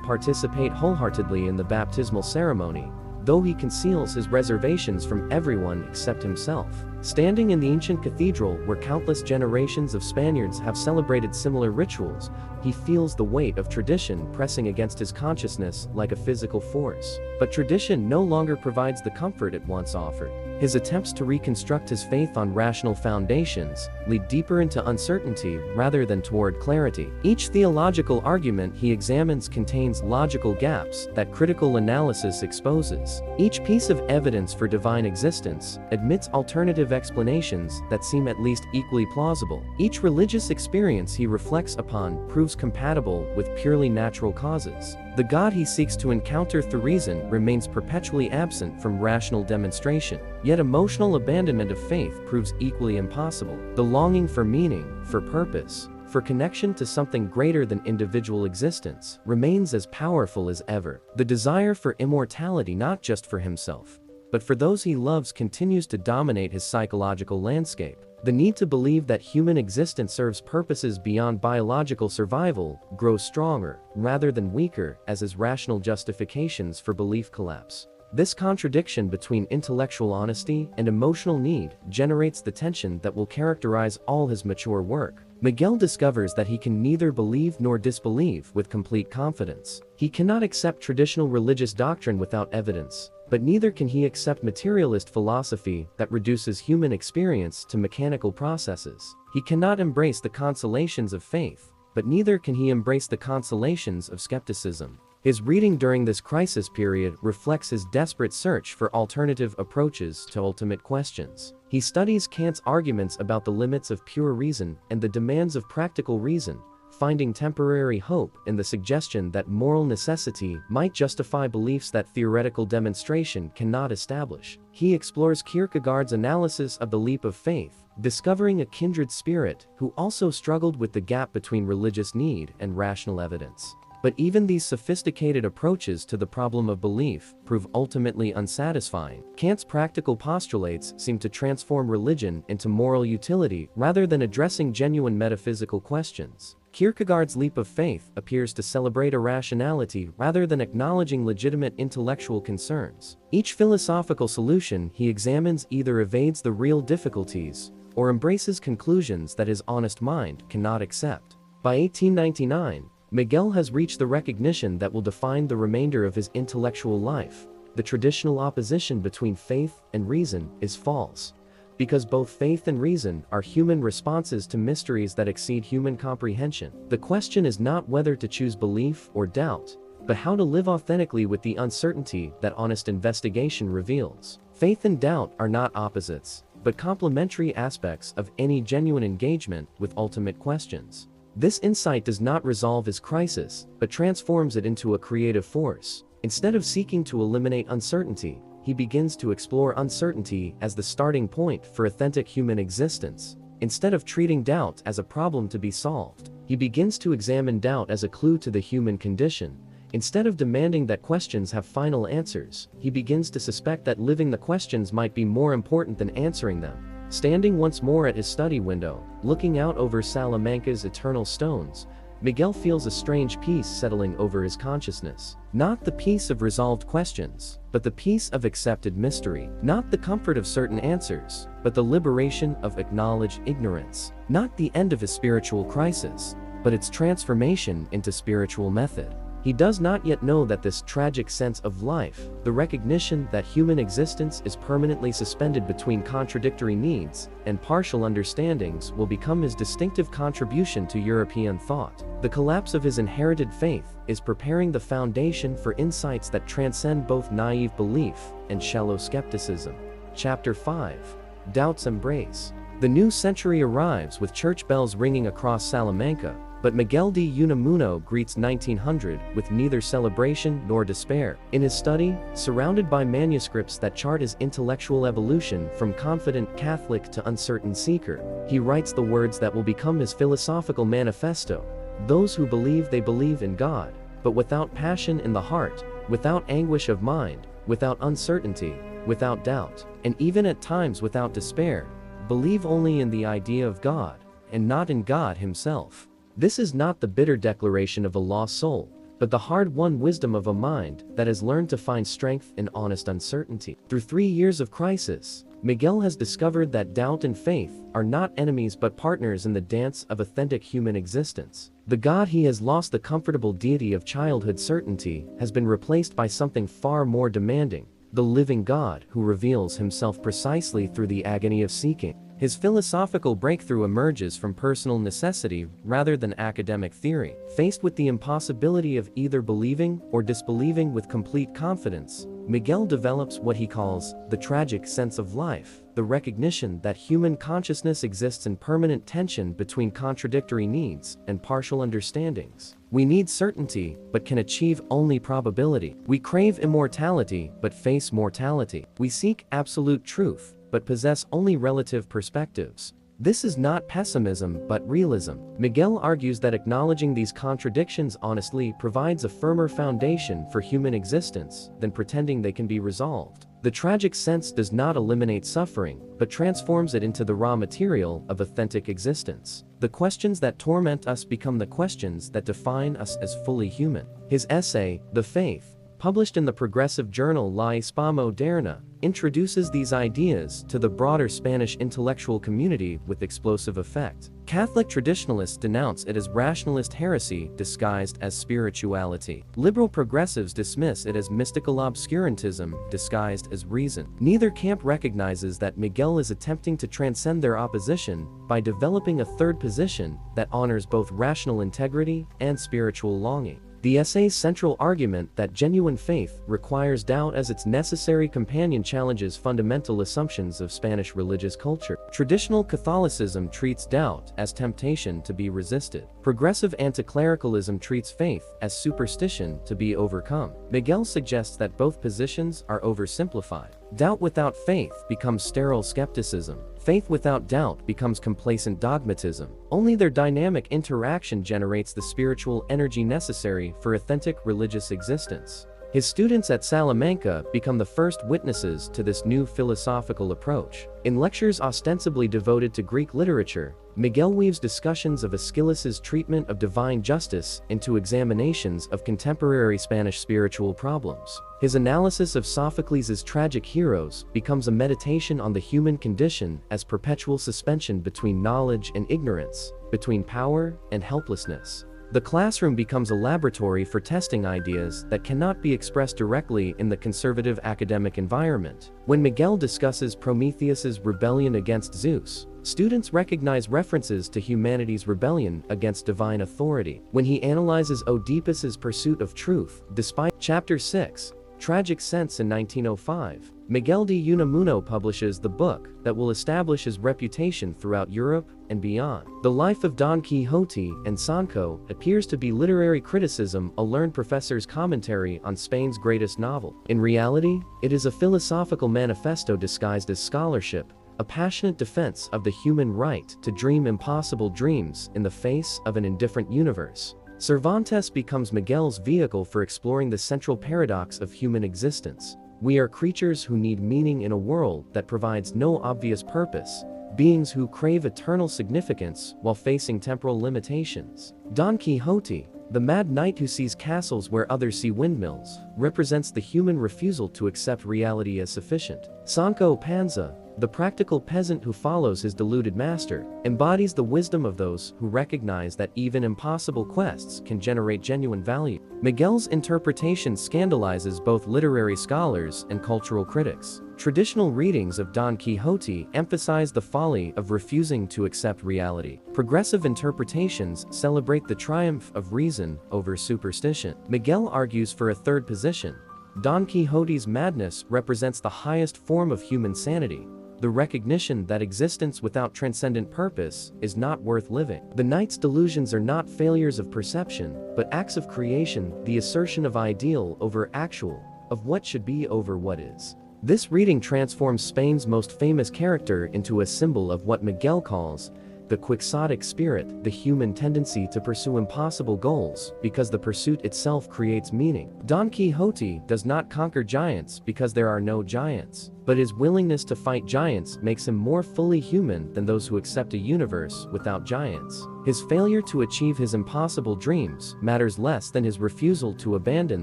A: participate wholeheartedly in the baptismal ceremony, though he conceals his reservations from everyone except himself. Standing in the ancient cathedral where countless generations of Spaniards have celebrated similar rituals, he feels the weight of tradition pressing against his consciousness like a physical force. But tradition no longer provides the comfort it once offered. His attempts to reconstruct his faith on rational foundations lead deeper into uncertainty rather than toward clarity. Each theological argument he examines contains logical gaps that critical analysis exposes. Each piece of evidence for divine existence admits alternative explanations that seem at least equally plausible. Each religious experience he reflects upon proves compatible with purely natural causes. The God he seeks to encounter through reason remains perpetually absent from rational demonstration. Yet emotional abandonment of faith proves equally impossible. The longing for meaning, for purpose, for connection to something greater than individual existence remains as powerful as ever. The desire for immortality not just for himself, but for those he loves continues to dominate his psychological landscape. The need to believe that human existence serves purposes beyond biological survival grows stronger, rather than weaker, as his rational justifications for belief collapse. This contradiction between intellectual honesty and emotional need generates the tension that will characterize all his mature work. Miguel discovers that he can neither believe nor disbelieve with complete confidence. He cannot accept traditional religious doctrine without evidence, but neither can he accept materialist philosophy that reduces human experience to mechanical processes. He cannot embrace the consolations of faith, but neither can he embrace the consolations of skepticism. His reading during this crisis period reflects his desperate search for alternative approaches to ultimate questions. He studies Kant's arguments about the limits of pure reason and the demands of practical reason, finding temporary hope in the suggestion that moral necessity might justify beliefs that theoretical demonstration cannot establish. He explores Kierkegaard's analysis of the leap of faith, discovering a kindred spirit who also struggled with the gap between religious need and rational evidence. But even these sophisticated approaches to the problem of belief prove ultimately unsatisfying. Kant's practical postulates seem to transform religion into moral utility rather than addressing genuine metaphysical questions. Kierkegaard's leap of faith appears to celebrate irrationality rather than acknowledging legitimate intellectual concerns. Each philosophical solution he examines either evades the real difficulties or embraces conclusions that his honest mind cannot accept. By 1899, Miguel has reached the recognition that will define the remainder of his intellectual life. The traditional opposition between faith and reason is false, because both faith and reason are human responses to mysteries that exceed human comprehension. The question is not whether to choose belief or doubt, but how to live authentically with the uncertainty that honest investigation reveals. Faith and doubt are not opposites, but complementary aspects of any genuine engagement with ultimate questions. This insight does not resolve his crisis, but transforms it into a creative force. Instead of seeking to eliminate uncertainty, he begins to explore uncertainty as the starting point for authentic human existence. Instead of treating doubt as a problem to be solved, he begins to examine doubt as a clue to the human condition, Instead of demanding that questions have final answers, he begins to suspect that living the questions might be more important than answering them. Standing once more at his study window, looking out over Salamanca's eternal stones, Miguel feels a strange peace settling over his consciousness. Not the peace of resolved questions, but the peace of accepted mystery. Not the comfort of certain answers, but the liberation of acknowledged ignorance. Not the end of his spiritual crisis, but its transformation into spiritual method. He does not yet know that this tragic sense of life, the recognition that human existence is permanently suspended between contradictory needs and partial understandings, will become his distinctive contribution to European thought. The collapse of his inherited faith is preparing the foundation for insights that transcend both naive belief and shallow skepticism. Chapter 5. Doubt's Embrace. The new century arrives with church bells ringing across Salamanca, but Miguel de Unamuno greets 1900 with neither celebration nor despair. In his study, surrounded by manuscripts that chart his intellectual evolution from confident Catholic to uncertain seeker, he writes the words that will become his philosophical manifesto. Those who believe they believe in God, but without passion in the heart, without anguish of mind, without uncertainty, without doubt, and even at times without despair, believe only in the idea of God, and not in God himself. This is not the bitter declaration of a lost soul, but the hard-won wisdom of a mind that has learned to find strength in honest uncertainty. Through 3 years of crisis, Miguel has discovered that doubt and faith are not enemies but partners in the dance of authentic human existence. The God he has lost, the comfortable deity of childhood certainty, has been replaced by something far more demanding, the living God who reveals himself precisely through the agony of seeking. His philosophical breakthrough emerges from personal necessity rather than academic theory. Faced with the impossibility of either believing or disbelieving with complete confidence, Miguel develops what he calls the tragic sense of life, the recognition that human consciousness exists in permanent tension between contradictory needs and partial understandings. We need certainty, but can achieve only probability. We crave immortality, but face mortality. We seek absolute truth, but possess only relative perspectives. This is not pessimism, but realism. Miguel argues that acknowledging these contradictions honestly provides a firmer foundation for human existence than pretending they can be resolved. The tragic sense does not eliminate suffering, but transforms it into the raw material of authentic existence. The questions that torment us become the questions that define us as fully human. His essay, The Faith, published in the progressive journal La Hispa Moderna, introduces these ideas to the broader Spanish intellectual community with explosive effect. Catholic traditionalists denounce it as rationalist heresy disguised as spirituality. Liberal progressives dismiss it as mystical obscurantism disguised as reason. Neither camp recognizes that Miguel is attempting to transcend their opposition by developing a third position that honors both rational integrity and spiritual longing. The essay's central argument that genuine faith requires doubt as its necessary companion challenges fundamental assumptions of Spanish religious culture. Traditional Catholicism treats doubt as temptation to be resisted. Progressive anticlericalism treats faith as superstition to be overcome. Miguel suggests that both positions are oversimplified. Doubt without faith becomes sterile skepticism. Faith without doubt becomes complacent dogmatism. Only their dynamic interaction generates the spiritual energy necessary for authentic religious existence. His students at Salamanca become the first witnesses to this new philosophical approach. In lectures ostensibly devoted to Greek literature, Miguel weaves discussions of Aeschylus's treatment of divine justice into examinations of contemporary Spanish spiritual problems. His analysis of Sophocles' tragic heroes becomes a meditation on the human condition as perpetual suspension between knowledge and ignorance, between power and helplessness. The classroom becomes a laboratory for testing ideas that cannot be expressed directly in the conservative academic environment. When Miguel discusses Prometheus's rebellion against Zeus, students recognize references to humanity's rebellion against divine authority. When he analyzes Oedipus's pursuit of truth, despite Chapter 6, Tragic Sense in 1905, Miguel de Unamuno publishes the book that will establish his reputation throughout Europe and beyond. The Life of Don Quixote and Sancho appears to be literary criticism, a learned professor's commentary on Spain's greatest novel. In reality, it is a philosophical manifesto disguised as scholarship, a passionate defense of the human right to dream impossible dreams in the face of an indifferent universe. Cervantes becomes Miguel's vehicle for exploring the central paradox of human existence. We are creatures who need meaning in a world that provides no obvious purpose, beings who crave eternal significance while facing temporal limitations. Don Quixote, the mad knight who sees castles where others see windmills, represents the human refusal to accept reality as sufficient. Sancho Panza, the practical peasant who follows his deluded master, embodies the wisdom of those who recognize that even impossible quests can generate genuine value. Miguel's interpretation scandalizes both literary scholars and cultural critics. Traditional readings of Don Quixote emphasize the folly of refusing to accept reality. Progressive interpretations celebrate the triumph of reason over superstition. Miguel argues for a third position. Don Quixote's madness represents the highest form of human sanity, the recognition that existence without transcendent purpose is not worth living. The knight's delusions are not failures of perception, but acts of creation, the assertion of ideal over actual, of what should be over what is. This reading transforms Spain's most famous character into a symbol of what Miguel calls the quixotic spirit, the human tendency to pursue impossible goals because the pursuit itself creates meaning. Don Quixote does not conquer giants because there are no giants, but his willingness to fight giants makes him more fully human than those who accept a universe without giants. His failure to achieve his impossible dreams matters less than his refusal to abandon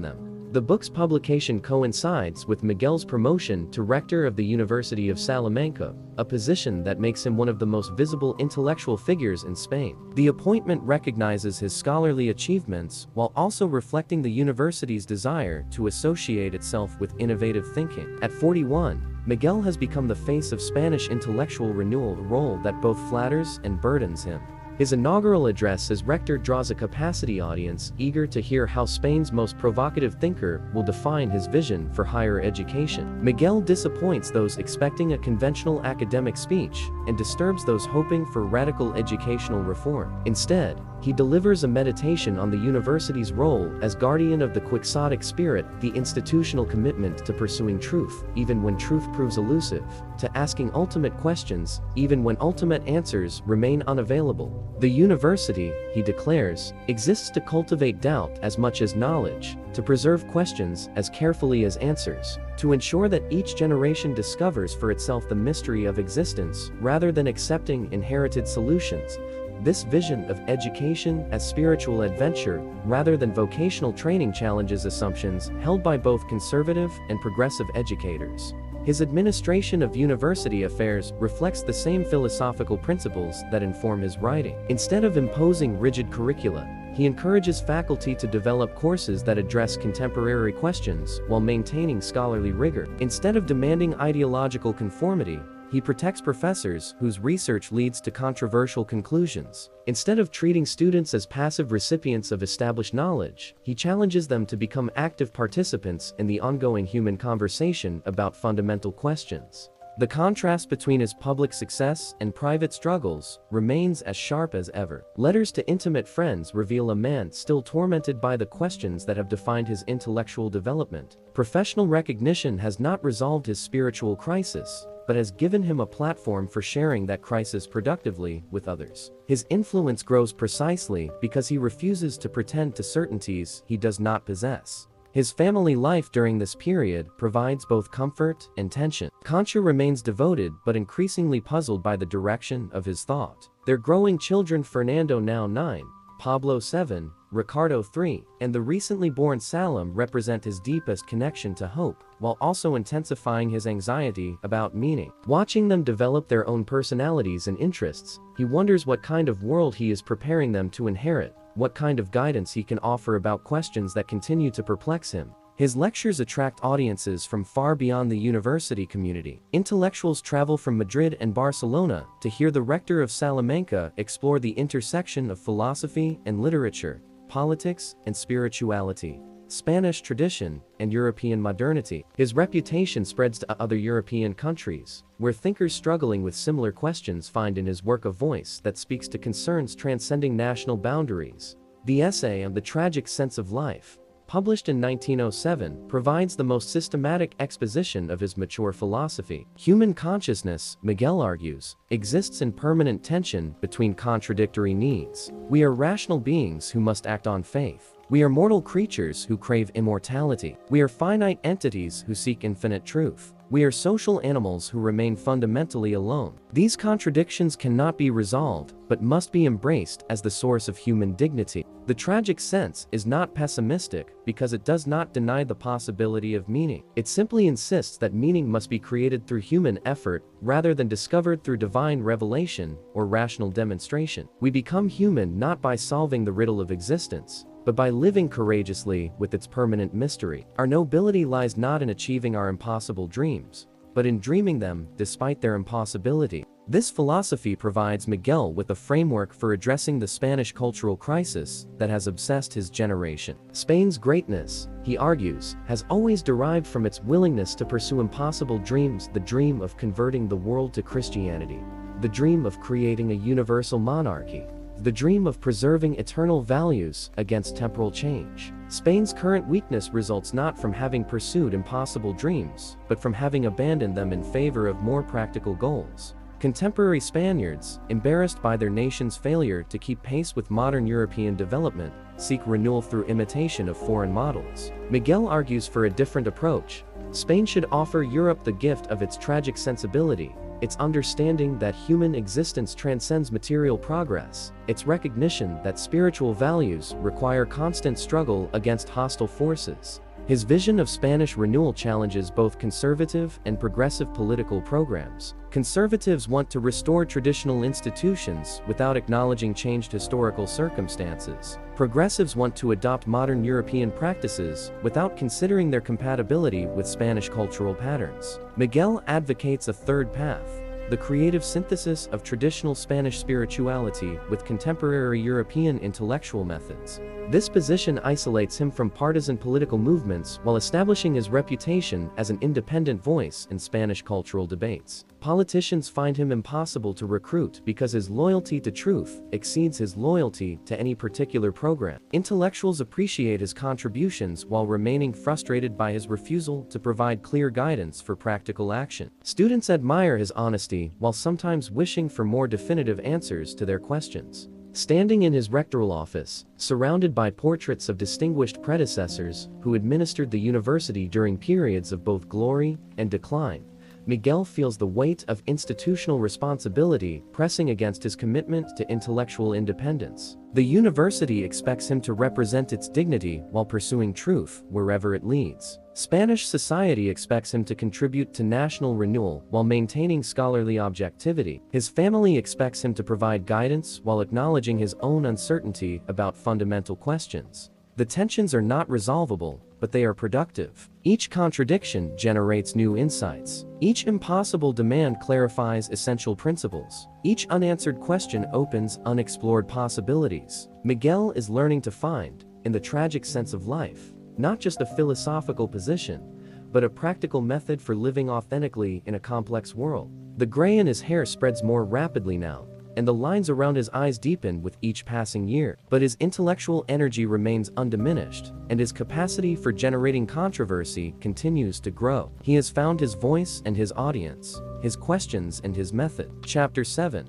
A: them. The book's publication coincides with Miguel's promotion to rector of the University of Salamanca, a position that makes him one of the most visible intellectual figures in Spain. The appointment recognizes his scholarly achievements while also reflecting the university's desire to associate itself with innovative thinking. At 41, Miguel has become the face of Spanish intellectual renewal, a role that both flatters and burdens him. His inaugural address as rector draws a capacity audience eager to hear how Spain's most provocative thinker will define his vision for higher education. Miguel disappoints those expecting a conventional academic speech and disturbs those hoping for radical educational reform. Instead, he delivers a meditation on the university's role as guardian of the quixotic spirit, the institutional commitment to pursuing truth, even when truth proves elusive, to asking ultimate questions, even when ultimate answers remain unavailable. The university, he declares, exists to cultivate doubt as much as knowledge, to preserve questions as carefully as answers, to ensure that each generation discovers for itself the mystery of existence rather than accepting inherited solutions. This vision of education as spiritual adventure rather than vocational training challenges assumptions held by both conservative and progressive educators. His administration of university affairs reflects the same philosophical principles that inform his writing. Instead of imposing rigid curricula, he encourages faculty to develop courses that address contemporary questions while maintaining scholarly rigor. Instead of demanding ideological conformity, he protects professors whose research leads to controversial conclusions. Instead of treating students as passive recipients of established knowledge, he challenges them to become active participants in the ongoing human conversation about fundamental questions. The contrast between his public success and private struggles remains as sharp as ever. Letters to intimate friends reveal a man still tormented by the questions that have defined his intellectual development. Professional recognition has not resolved his spiritual crisis, but has given him a platform for sharing that crisis productively with others. His influence grows precisely because he refuses to pretend to certainties he does not possess. His family life during this period provides both comfort and tension. Concha remains devoted but increasingly puzzled by the direction of his thought. Their growing children, Fernando, now 9, Pablo 7, Ricardo 3, and the recently born Salim, represent his deepest connection to hope, while also intensifying his anxiety about meaning. Watching them develop their own personalities and interests, he wonders what kind of world he is preparing them to inherit, what kind of guidance he can offer about questions that continue to perplex him. His lectures attract audiences from far beyond the university community. Intellectuals travel from Madrid and Barcelona to hear the rector of Salamanca explore the intersection of philosophy and literature, politics and spirituality, Spanish tradition and European modernity. His reputation spreads to other European countries, where thinkers struggling with similar questions find in his work a voice that speaks to concerns transcending national boundaries. The essay on the tragic sense of life, published in 1907, provides the most systematic exposition of his mature philosophy. Human consciousness, Miguel argues, exists in permanent tension between contradictory needs. We are rational beings who must act on faith. We are mortal creatures who crave immortality. We are finite entities who seek infinite truth. We are social animals who remain fundamentally alone. These contradictions cannot be resolved, but must be embraced as the source of human dignity. The tragic sense is not pessimistic because it does not deny the possibility of meaning. It simply insists that meaning must be created through human effort rather than discovered through divine revelation or rational demonstration. We become human not by solving the riddle of existence, but by living courageously with its permanent mystery. Our nobility lies not in achieving our impossible dreams, but in dreaming them despite their impossibility. This philosophy provides Miguel with a framework for addressing the Spanish cultural crisis that has obsessed his generation. Spain's greatness, he argues, has always derived from its willingness to pursue impossible dreams: the dream of converting the world to Christianity, the dream of creating a universal monarchy, the dream of preserving eternal values against temporal change. Spain's current weakness results not from having pursued impossible dreams, but from having abandoned them in favor of more practical goals. Contemporary Spaniards, embarrassed by their nation's failure to keep pace with modern European development, seek renewal through imitation of foreign models. Miguel argues for a different approach. Spain should offer Europe the gift of its tragic sensibility, its understanding that human existence transcends material progress, its recognition that spiritual values require constant struggle against hostile forces. His vision of Spanish renewal challenges both conservative and progressive political programs. Conservatives want to restore traditional institutions without acknowledging changed historical circumstances. Progressives want to adopt modern European practices without considering their compatibility with Spanish cultural patterns. Miguel advocates a third path: the creative synthesis of traditional Spanish spirituality with contemporary European intellectual methods. This position isolates him from partisan political movements while establishing his reputation as an independent voice in Spanish cultural debates. Politicians find him impossible to recruit because his loyalty to truth exceeds his loyalty to any particular program. Intellectuals appreciate his contributions while remaining frustrated by his refusal to provide clear guidance for practical action. Students admire his honesty while sometimes wishing for more definitive answers to their questions. Standing in his rectoral office, surrounded by portraits of distinguished predecessors who administered the university during periods of both glory and decline, Miguel feels the weight of institutional responsibility pressing against his commitment to intellectual independence. The university expects him to represent its dignity while pursuing truth wherever it leads. Spanish society expects him to contribute to national renewal while maintaining scholarly objectivity. His family expects him to provide guidance while acknowledging his own uncertainty about fundamental questions. The tensions are not resolvable, but they are productive. Each contradiction generates new insights. Each impossible demand clarifies essential principles. Each unanswered question opens unexplored possibilities. Miguel is learning to find, in the tragic sense of life, not just a philosophical position, but a practical method for living authentically in a complex world. The gray in his hair spreads more rapidly now, and the lines around his eyes deepen with each passing year. But his intellectual energy remains undiminished, and his capacity for generating controversy continues to grow. He has found his voice and his audience, his questions and his method. Chapter 7.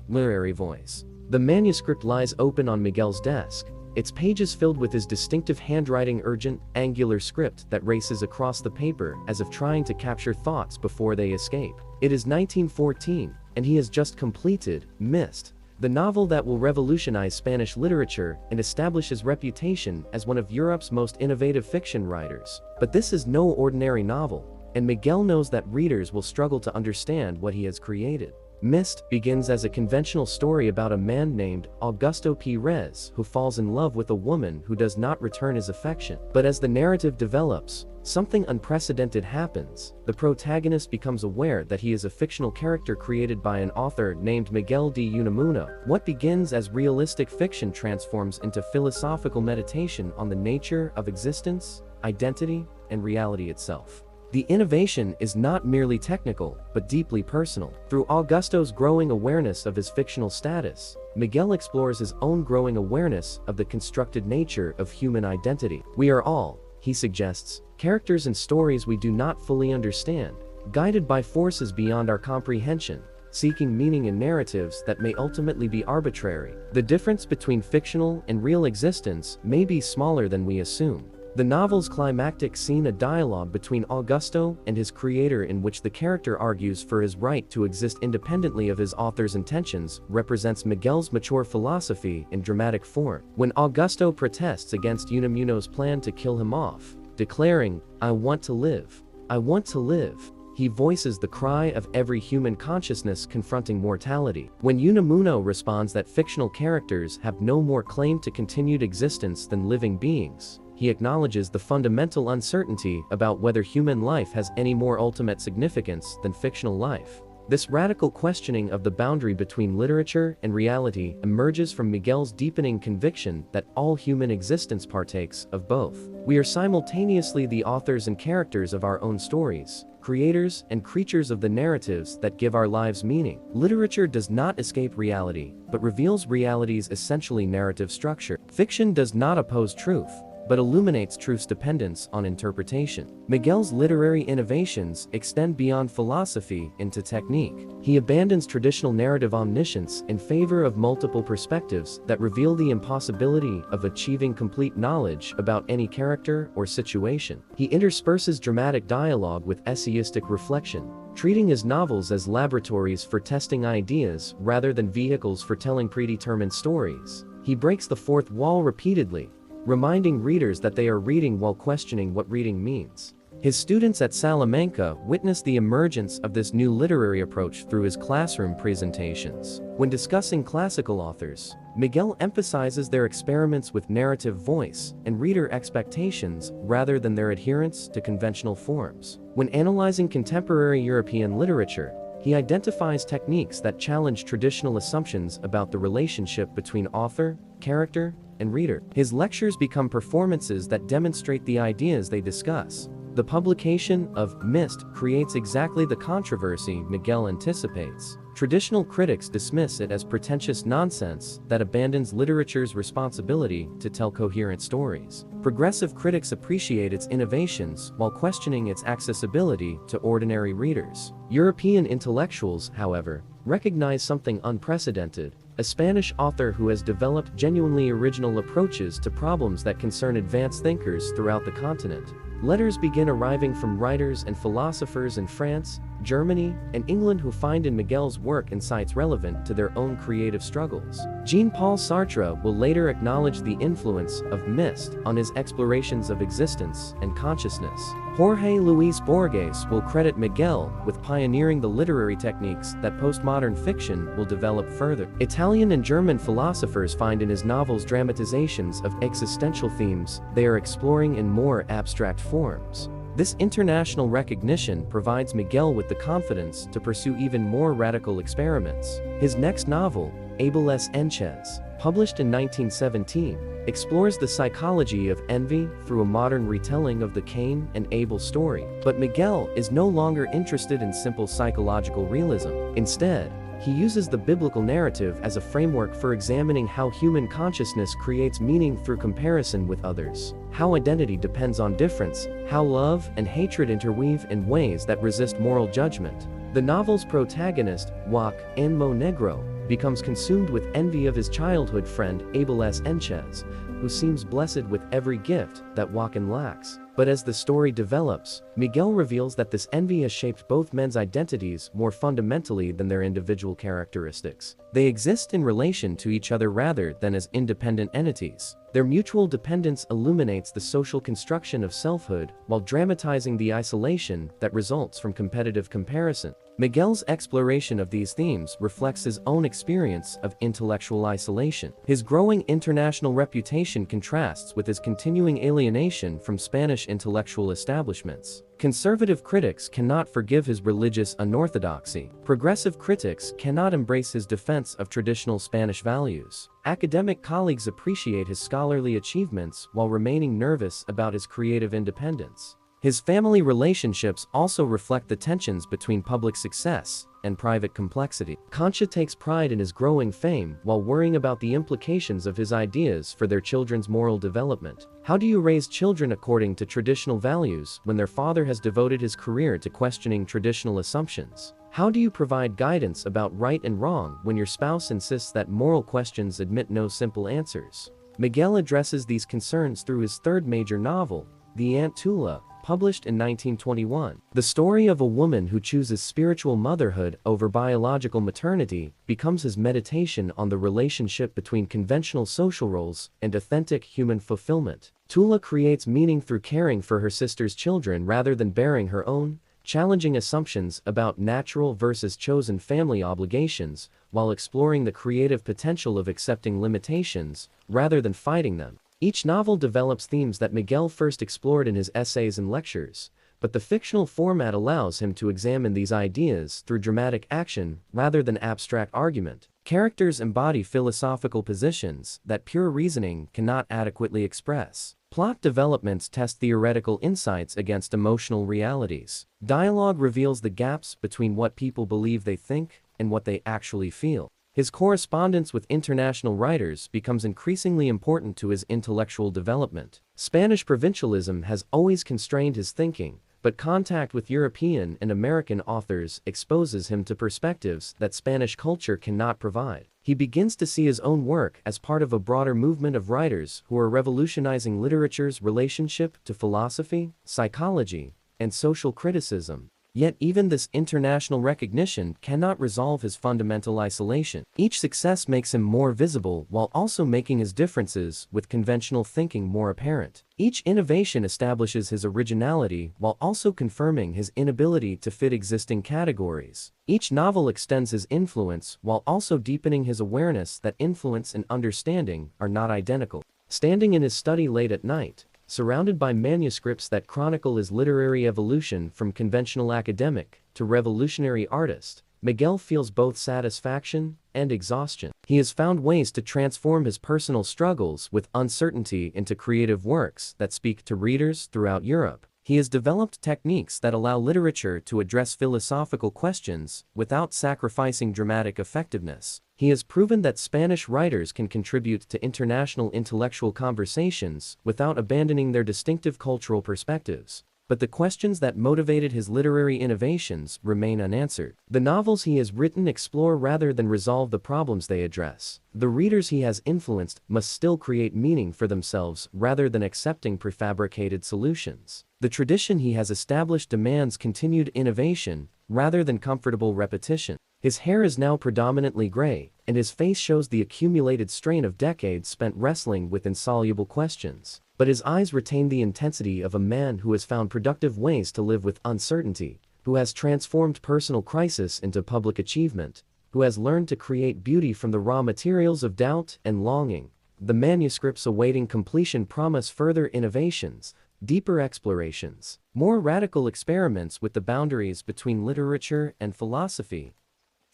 A: Literary Voice. The manuscript lies open on Miguel's desk, its pages filled with his distinctive handwriting, urgent, angular script that races across the paper as if trying to capture thoughts before they escape. It is 1914, and he has just completed Mist, the novel that will revolutionize Spanish literature and establish his reputation as one of Europe's most innovative fiction writers. But this is no ordinary novel, and Miguel knows that readers will struggle to understand what he has created. Mist begins as a conventional story about a man named Augusto Pérez who falls in love with a woman who does not return his affection. But as the narrative develops, something unprecedented happens. The protagonist becomes aware that he is a fictional character created by an author named Miguel de Unamuno. What begins as realistic fiction transforms into philosophical meditation on the nature of existence, identity, and reality itself. The innovation is not merely technical, but deeply personal. Through Augusto's growing awareness of his fictional status, Miguel explores his own growing awareness of the constructed nature of human identity. We are all, he suggests, characters in stories we do not fully understand, guided by forces beyond our comprehension, seeking meaning in narratives that may ultimately be arbitrary. The difference between fictional and real existence may be smaller than we assume. The novel's climactic scene, a dialogue between Augusto and his creator in which the character argues for his right to exist independently of his author's intentions, represents Miguel's mature philosophy in dramatic form. When Augusto protests against Unamuno's plan to kill him off, declaring, "I want to live. I want to live," he voices the cry of every human consciousness confronting mortality. When Unamuno responds that fictional characters have no more claim to continued existence than living beings, he acknowledges the fundamental uncertainty about whether human life has any more ultimate significance than fictional life. This radical questioning of the boundary between literature and reality emerges from Miguel's deepening conviction that all human existence partakes of both. We are simultaneously the authors and characters of our own stories, creators and creatures of the narratives that give our lives meaning. Literature does not escape reality, but reveals reality's essentially narrative structure. Fiction does not oppose truth, but illuminates truth's dependence on interpretation. Miguel's literary innovations extend beyond philosophy into technique. He abandons traditional narrative omniscience in favor of multiple perspectives that reveal the impossibility of achieving complete knowledge about any character or situation. He intersperses dramatic dialogue with essayistic reflection, treating his novels as laboratories for testing ideas rather than vehicles for telling predetermined stories. He breaks the fourth wall repeatedly, reminding readers that they are reading while questioning what reading means. His students at Salamanca witnessed the emergence of this new literary approach through his classroom presentations. When discussing classical authors, Miguel emphasizes their experiments with narrative voice and reader expectations rather than their adherence to conventional forms. When analyzing contemporary European literature, he identifies techniques that challenge traditional assumptions about the relationship between author, character, and reader. His lectures become performances that demonstrate the ideas they discuss. The publication of Mist creates exactly the controversy Miguel anticipates. Traditional critics dismiss it as pretentious nonsense that abandons literature's responsibility to tell coherent stories. Progressive critics appreciate its innovations while questioning its accessibility to ordinary readers. European intellectuals, however, recognize something unprecedented: a Spanish author who has developed genuinely original approaches to problems that concern advanced thinkers throughout the continent. Letters begin arriving from writers and philosophers in France, Germany, and England who find in Miguel's work insights relevant to their own creative struggles. Jean-Paul Sartre will later acknowledge the influence of Mist on his explorations of existence and consciousness. Jorge Luis Borges will credit Miguel with pioneering the literary techniques that postmodern fiction will develop further. Italian and German philosophers find in his novels dramatizations of existential themes they are exploring in more abstract forms. This international recognition provides Miguel with the confidence to pursue even more radical experiments. His next novel, Abel's Enches, published in 1917, explores the psychology of envy through a modern retelling of the Cain and Abel story. But Miguel is no longer interested in simple psychological realism. Instead, he uses the biblical narrative as a framework for examining how human consciousness creates meaning through comparison with others, how identity depends on difference, how love and hatred interweave in ways that resist moral judgment. The novel's protagonist, Joaquín Monegro, becomes consumed with envy of his childhood friend Abel's Enches, who seems blessed with every gift that Joaquín lacks. But as the story develops, Miguel reveals that this envy has shaped both men's identities more fundamentally than their individual characteristics. They exist in relation to each other rather than as independent entities. Their mutual dependence illuminates the social construction of selfhood while dramatizing the isolation that results from competitive comparison. Miguel's exploration of these themes reflects his own experience of intellectual isolation. His growing international reputation contrasts with his continuing alienation from Spanish intellectual establishments. Conservative critics cannot forgive his religious unorthodoxy. Progressive critics cannot embrace his defense of traditional Spanish values. Academic colleagues appreciate his scholarly achievements while remaining nervous about his creative independence. His family relationships also reflect the tensions between public success and private complexity. Concha takes pride in his growing fame while worrying about the implications of his ideas for their children's moral development. How do you raise children according to traditional values when their father has devoted his career to questioning traditional assumptions? How do you provide guidance about right and wrong when your spouse insists that moral questions admit no simple answers? Miguel addresses these concerns through his third major novel, The Aunt Tula, published in 1921. The story of a woman who chooses spiritual motherhood over biological maternity becomes his meditation on the relationship between conventional social roles and authentic human fulfillment. Tula creates meaning through caring for her sister's children rather than bearing her own, challenging assumptions about natural versus chosen family obligations, while exploring the creative potential of accepting limitations rather than fighting them. Each novel develops themes that Miguel first explored in his essays and lectures, but the fictional format allows him to examine these ideas through dramatic action rather than abstract argument. Characters embody philosophical positions that pure reasoning cannot adequately express. Plot developments test theoretical insights against emotional realities. Dialogue reveals the gaps between what people believe they think and what they actually feel. His correspondence with international writers becomes increasingly important to his intellectual development. Spanish provincialism has always constrained his thinking, but contact with European and American authors exposes him to perspectives that Spanish culture cannot provide. He begins to see his own work as part of a broader movement of writers who are revolutionizing literature's relationship to philosophy, psychology, and social criticism. Yet even this international recognition cannot resolve his fundamental isolation. Each success makes him more visible while also making his differences with conventional thinking more apparent. Each innovation establishes his originality while also confirming his inability to fit existing categories. Each novel extends his influence while also deepening his awareness that influence and understanding are not identical. Standing in his study late at night, surrounded by manuscripts that chronicle his literary evolution from conventional academic to revolutionary artist, Miguel feels both satisfaction and exhaustion. He has found ways to transform his personal struggles with uncertainty into creative works that speak to readers throughout Europe. He has developed techniques that allow literature to address philosophical questions without sacrificing dramatic effectiveness. He has proven that Spanish writers can contribute to international intellectual conversations without abandoning their distinctive cultural perspectives. But the questions that motivated his literary innovations remain unanswered. The novels he has written explore rather than resolve the problems they address. The readers he has influenced must still create meaning for themselves rather than accepting prefabricated solutions. The tradition he has established demands continued innovation rather than comfortable repetition. His hair is now predominantly gray, and his face shows the accumulated strain of decades spent wrestling with insoluble questions. But his eyes retain the intensity of a man who has found productive ways to live with uncertainty, who has transformed personal crisis into public achievement, who has learned to create beauty from the raw materials of doubt and longing. The manuscripts awaiting completion promise further innovations, deeper explorations, more radical experiments with the boundaries between literature and philosophy,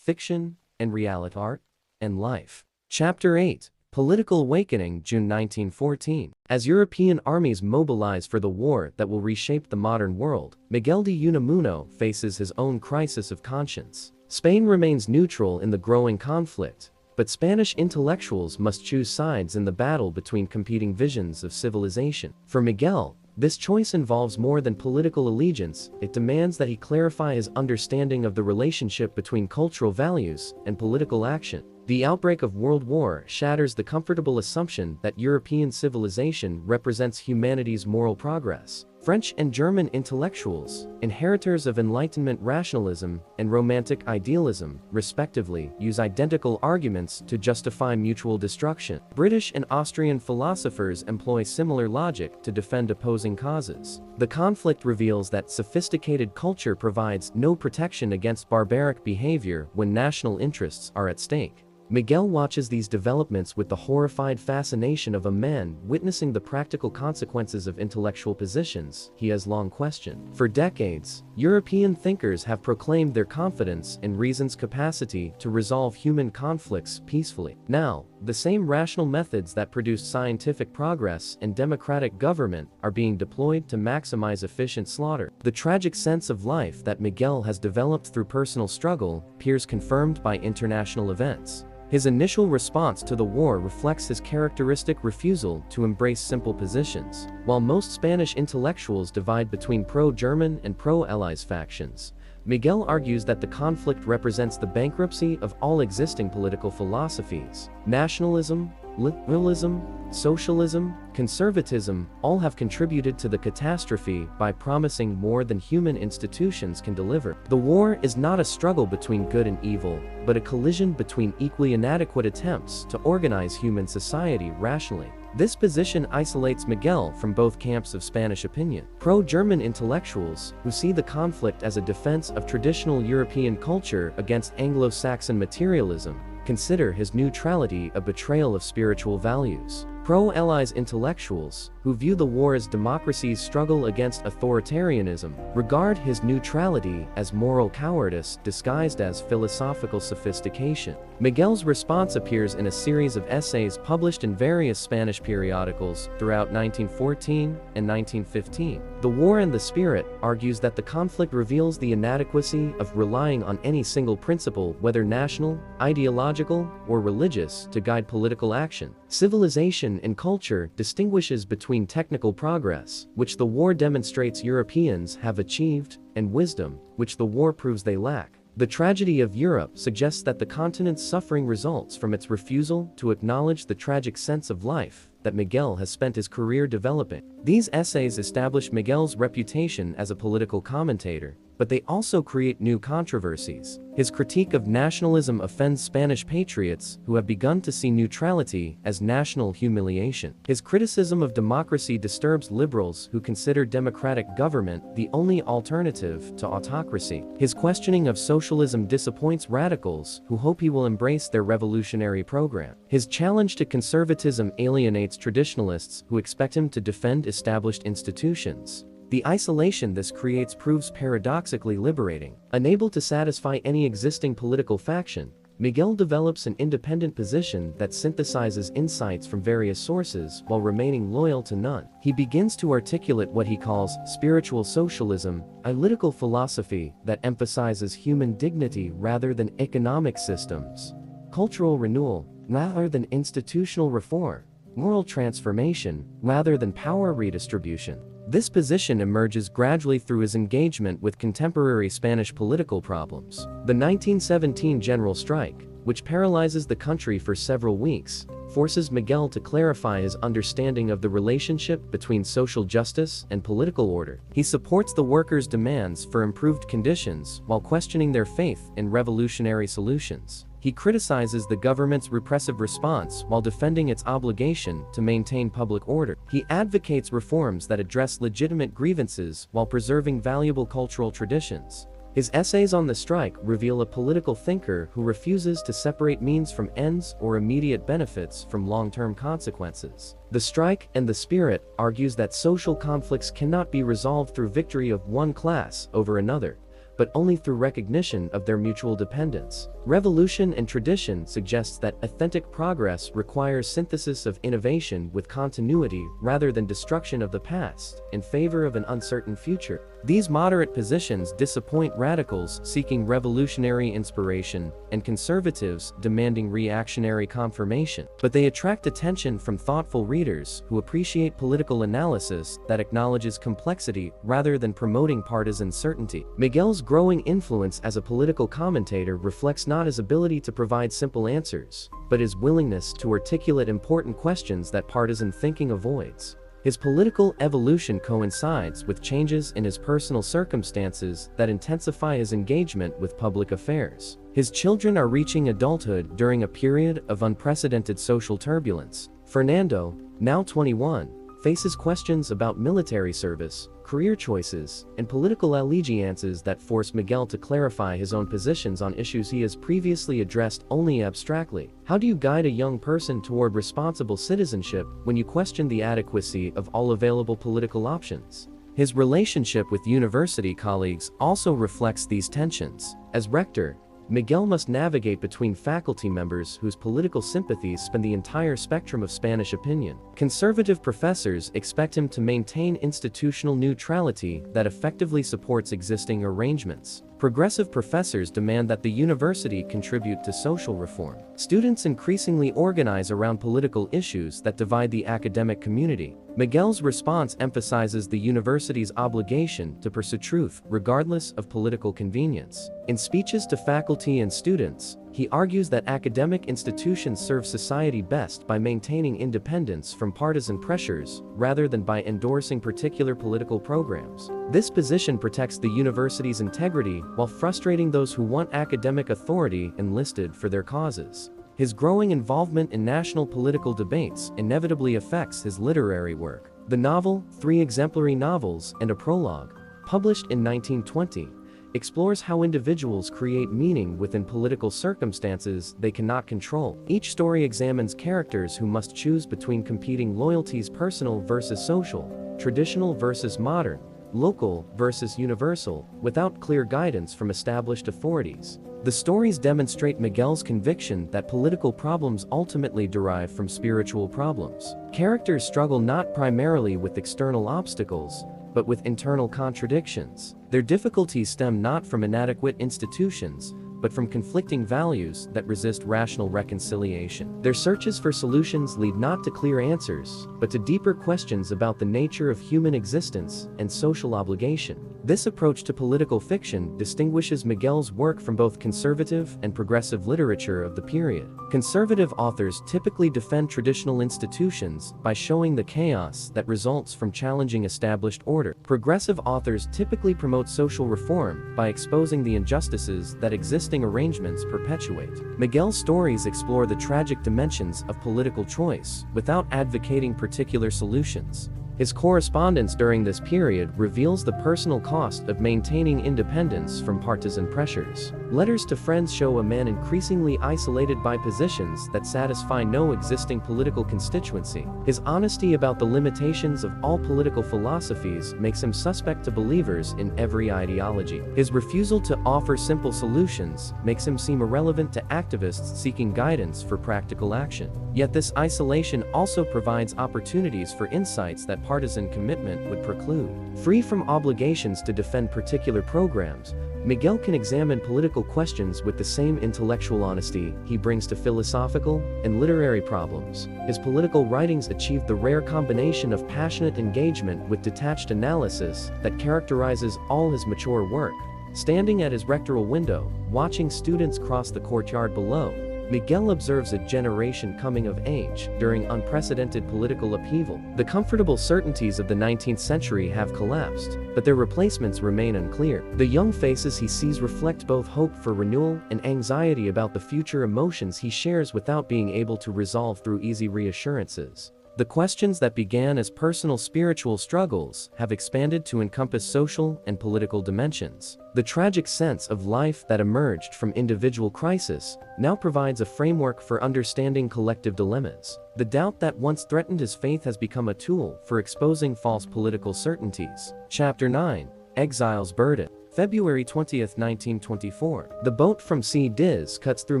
A: fiction and reality, art and life. Chapter 8. Political Awakening, June 1914. As European armies mobilize for the war that will reshape the modern world, Miguel de Unamuno faces his own crisis of conscience. Spain remains neutral in the growing conflict, but Spanish intellectuals must choose sides in the battle between competing visions of civilization. For Miguel, this choice involves more than political allegiance. It demands that he clarify his understanding of the relationship between cultural values and political action. The outbreak of World War shatters the comfortable assumption that European civilization represents humanity's moral progress. French and German intellectuals, inheritors of Enlightenment rationalism and Romantic idealism, respectively, use identical arguments to justify mutual destruction. British and Austrian philosophers employ similar logic to defend opposing causes. The conflict reveals that sophisticated culture provides no protection against barbaric behavior when national interests are at stake. Miguel watches these developments with the horrified fascination of a man witnessing the practical consequences of intellectual positions he has long questioned. For decades, European thinkers have proclaimed their confidence in reason's capacity to resolve human conflicts peacefully. Now, the same rational methods that produced scientific progress and democratic government are being deployed to maximize efficient slaughter. The tragic sense of life that Miguel has developed through personal struggle appears confirmed by international events. His initial response to the war reflects his characteristic refusal to embrace simple positions. While most Spanish intellectuals divide between pro-German and pro-Allies factions, Miguel argues that the conflict represents the bankruptcy of all existing political philosophies. Nationalism, liberalism, socialism, conservatism all have contributed to the catastrophe by promising more than human institutions can deliver. The war is not a struggle between good and evil, but a collision between equally inadequate attempts to organize human society rationally. This position isolates Miguel from both camps of Spanish opinion. Pro-German intellectuals, who see the conflict as a defense of traditional European culture against Anglo-Saxon materialism, consider his neutrality a betrayal of spiritual values. Pro-Allies intellectuals, who view the war as democracy's struggle against authoritarianism, regard his neutrality as moral cowardice disguised as philosophical sophistication. Miguel's response appears in a series of essays published in various Spanish periodicals throughout 1914 and 1915. The War and the Spirit argues that the conflict reveals the inadequacy of relying on any single principle, whether national, ideological, or religious, to guide political action. Civilization and culture distinguishes between technical progress, which the war demonstrates Europeans have achieved, and wisdom, which the war proves they lack. The tragedy of Europe suggests that the continent's suffering results from its refusal to acknowledge the tragic sense of life that Miguel has spent his career developing. These essays establish Miguel's reputation as a political commentator, but they also create new controversies. His critique of nationalism offends Spanish patriots who have begun to see neutrality as national humiliation. His criticism of democracy disturbs liberals who consider democratic government the only alternative to autocracy. His questioning of socialism disappoints radicals who hope he will embrace their revolutionary program. His challenge to conservatism alienates traditionalists who expect him to defend established institutions. The isolation this creates proves paradoxically liberating. Unable to satisfy any existing political faction, Miguel develops an independent position that synthesizes insights from various sources while remaining loyal to none. He begins to articulate what he calls spiritual socialism, a political philosophy that emphasizes human dignity rather than economic systems, cultural renewal rather than institutional reform, moral transformation rather than power redistribution. This position emerges gradually through his engagement with contemporary Spanish political problems. The 1917 general strike, which paralyzes the country for several weeks, forces Miguel to clarify his understanding of the relationship between social justice and political order. He supports the workers' demands for improved conditions while questioning their faith in revolutionary solutions. He criticizes the government's repressive response while defending its obligation to maintain public order. He advocates reforms that address legitimate grievances while preserving valuable cultural traditions. His essays on the strike reveal a political thinker who refuses to separate means from ends or immediate benefits from long-term consequences. The Strike and the Spirit argues that social conflicts cannot be resolved through victory of one class over another, but only through recognition of their mutual dependence. Revolution and tradition suggests that authentic progress requires synthesis of innovation with continuity rather than destruction of the past in favor of an uncertain future. These moderate positions disappoint radicals seeking revolutionary inspiration and conservatives demanding reactionary confirmation, but they attract attention from thoughtful readers who appreciate political analysis that acknowledges complexity rather than promoting partisan certainty. Miguel's growing influence as a political commentator reflects not his ability to provide simple answers, but his willingness to articulate important questions that partisan thinking avoids. His political evolution coincides with changes in his personal circumstances that intensify his engagement with public affairs. His children are reaching adulthood during a period of unprecedented social turbulence. Fernando, now 21, faces questions about military service, career choices, and political allegiances that force Miguel to clarify his own positions on issues he has previously addressed only abstractly. How do you guide a young person toward responsible citizenship when you question the adequacy of all available political options? His relationship with university colleagues also reflects these tensions. As rector, Miguel must navigate between faculty members whose political sympathies span the entire spectrum of Spanish opinion. Conservative professors expect him to maintain institutional neutrality that effectively supports existing arrangements. Progressive professors demand that the university contribute to social reform. Students increasingly organize around political issues that divide the academic community. Miguel's response emphasizes the university's obligation to pursue truth, regardless of political convenience. In speeches to faculty and students, he argues that academic institutions serve society best by maintaining independence from partisan pressures, rather than by endorsing particular political programs. This position protects the university's integrity while frustrating those who want academic authority enlisted for their causes. His growing involvement in national political debates inevitably affects his literary work. The novel, 3 exemplary novels and a prologue, published in 1920, explores how individuals create meaning within political circumstances they cannot control. Each story examines characters who must choose between competing loyalties: personal versus social, traditional versus modern, local versus universal, without clear guidance from established authorities. The stories demonstrate Miguel's conviction that political problems ultimately derive from spiritual problems. Characters struggle not primarily with external obstacles, but with internal contradictions. Their difficulties stem not from inadequate institutions, but from conflicting values that resist rational reconciliation. Their searches for solutions lead not to clear answers, but to deeper questions about the nature of human existence and social obligation. This approach to political fiction distinguishes Miguel's work from both conservative and progressive literature of the period. Conservative authors typically defend traditional institutions by showing the chaos that results from challenging established order. Progressive authors typically promote social reform by exposing the injustices that existing arrangements perpetuate. Miguel's stories explore the tragic dimensions of political choice without advocating particular solutions. His correspondence during this period reveals the personal cost of maintaining independence from partisan pressures. Letters to friends show a man increasingly isolated by positions that satisfy no existing political constituency. His honesty about the limitations of all political philosophies makes him suspect to believers in every ideology. His refusal to offer simple solutions makes him seem irrelevant to activists seeking guidance for practical action. Yet this isolation also provides opportunities for insights that partisan commitment would preclude. Free from obligations to defend particular programs, Miguel can examine political questions with the same intellectual honesty he brings to philosophical and literary problems. His political writings achieve the rare combination of passionate engagement with detached analysis that characterizes all his mature work. Standing at his rectoral window, watching students cross the courtyard below, Miguel observes a generation coming of age during unprecedented political upheaval. The comfortable certainties of the 19th century have collapsed, but their replacements remain unclear. The young faces he sees reflect both hope for renewal and anxiety about the future, emotions he shares without being able to resolve through easy reassurances. The questions that began as personal spiritual struggles have expanded to encompass social and political dimensions. The tragic sense of life that emerged from individual crisis now provides a framework for understanding collective dilemmas. The doubt that once threatened his faith has become a tool for exposing false political certainties. Chapter 9. Exile's Burden. February 20, 1924. The boat from Cadiz cuts through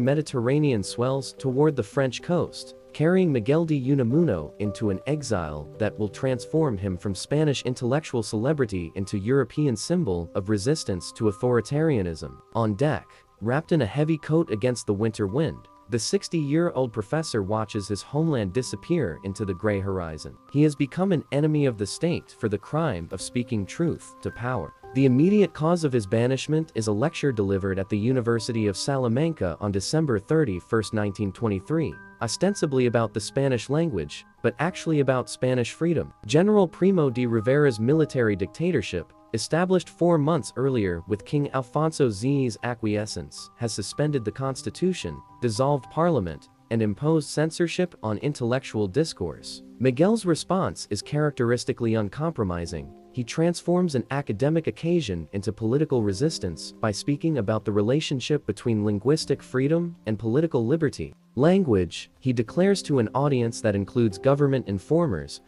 A: Mediterranean swells toward the French coast, carrying Miguel de Unamuno into an exile that will transform him from Spanish intellectual celebrity into European symbol of resistance to authoritarianism. On deck, wrapped in a heavy coat against the winter wind, the 60-year-old professor watches his homeland disappear into the gray horizon. He has become an enemy of the state for the crime of speaking truth to power. The immediate cause of his banishment is a lecture delivered at the University of Salamanca on December 31, 1923, ostensibly about the Spanish language, but actually about Spanish freedom. General Primo de Rivera's military dictatorship, established 4 months earlier with King Alfonso X's acquiescence, has suspended the constitution, dissolved parliament, and imposed censorship on intellectual discourse. Miguel's response is characteristically uncompromising. he transforms an academic occasion into political resistance by speaking about the relationship between linguistic freedom and political liberty. Language, he declares to an audience that includes government informers,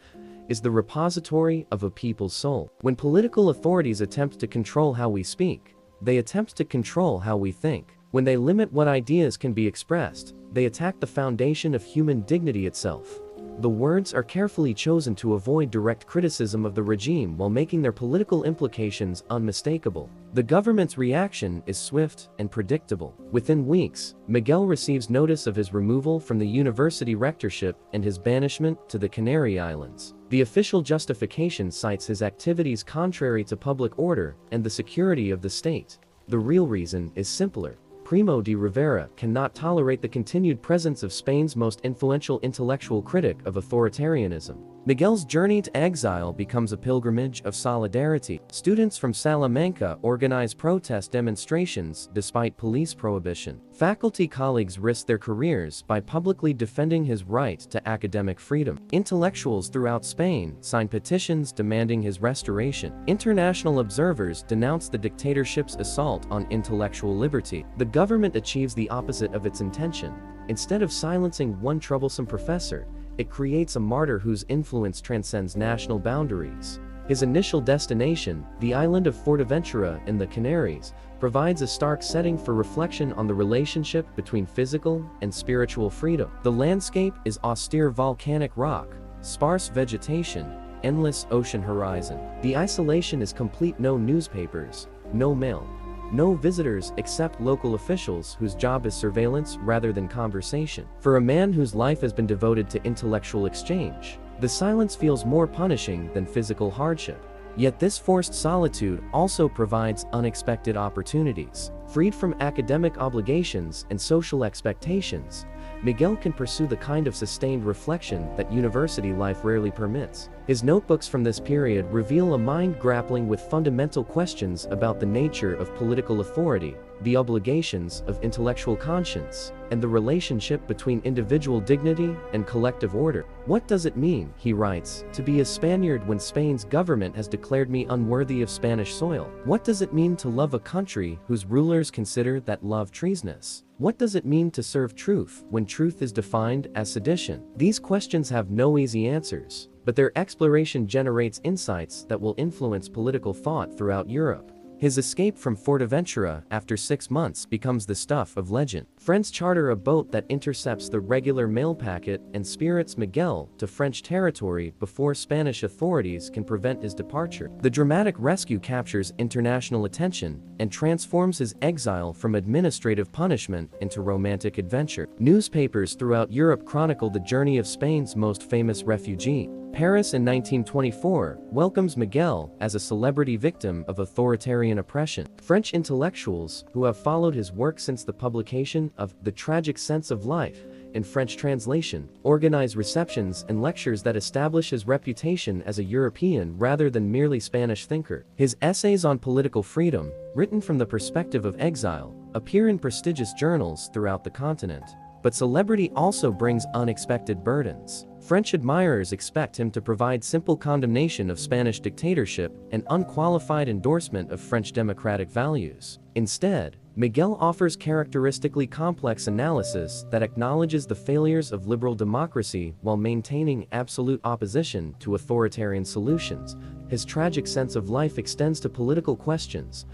A: is the repository of a people's soul. When political authorities attempt to control how we speak, they attempt to control how we think. When they limit what ideas can be expressed, they attack the foundation of human dignity itself. The words are carefully chosen to avoid direct criticism of the regime while making their political implications unmistakable. The government's reaction is swift and predictable. Within weeks, Miguel receives notice of his removal from the university rectorship and his banishment to the Canary Islands. The official justification cites his activities contrary to public order and the security of the state. The real reason is simpler. Primo de Rivera cannot tolerate the continued presence of Spain's most influential intellectual critic of authoritarianism. Miguel's journey to exile becomes a pilgrimage of solidarity. Students from Salamanca organize protest demonstrations despite police prohibition. Faculty colleagues risk their careers by publicly defending his right to academic freedom. Intellectuals throughout Spain sign petitions demanding his restoration. International observers denounce the dictatorship's assault on intellectual liberty. The government achieves the opposite of its intention. Instead of silencing one troublesome professor, it creates a martyr whose influence transcends national boundaries. His initial destination, the island of Fuerteventura in the Canaries, provides a stark setting for reflection on the relationship between physical and spiritual freedom. The landscape is austere volcanic rock, sparse vegetation, endless ocean horizon. The isolation is complete. No newspapers, no mail, no visitors except local officials whose job is surveillance rather than conversation. For a man whose life has been devoted to intellectual exchange, the silence feels more punishing than physical hardship. Yet this forced solitude also provides unexpected opportunities. Freed from academic obligations and social expectations, Miguel can pursue the kind of sustained reflection that university life rarely permits. His notebooks from this period reveal a mind grappling with fundamental questions about the nature of political authority, the obligations of intellectual conscience, and the relationship between individual dignity and collective order. "What does it mean," he writes, "to be a Spaniard when Spain's government has declared me unworthy of Spanish soil? What does it mean to love a country whose rulers consider that love treasonous? What does it mean to serve truth when truth is defined as sedition?" These questions have no easy answers, but their exploration generates insights that will influence political thought throughout Europe. His escape from Fuerteventura after 6 months becomes the stuff of legend. Friends charter a boat that intercepts the regular mail packet and spirits Miguel to French territory before Spanish authorities can prevent his departure. The dramatic rescue captures international attention and transforms his exile from administrative punishment into romantic adventure. Newspapers throughout Europe chronicle the journey of Spain's most famous refugee. Paris in 1924 welcomes Miguel as a celebrity victim of authoritarian oppression. French intellectuals, who have followed his work since the publication of The Tragic Sense of Life, in French translation, organize receptions and lectures that establish his reputation as a European rather than merely Spanish thinker. His essays on political freedom, written from the perspective of exile, appear in prestigious journals throughout the continent. But celebrity also brings unexpected burdens. French admirers expect him to provide simple condemnation of Spanish dictatorship and unqualified endorsement of French democratic values. Instead, Miguel offers characteristically complex analysis that acknowledges the failures of liberal democracy while maintaining absolute opposition to authoritarian solutions. His tragic sense of life extends to political questions.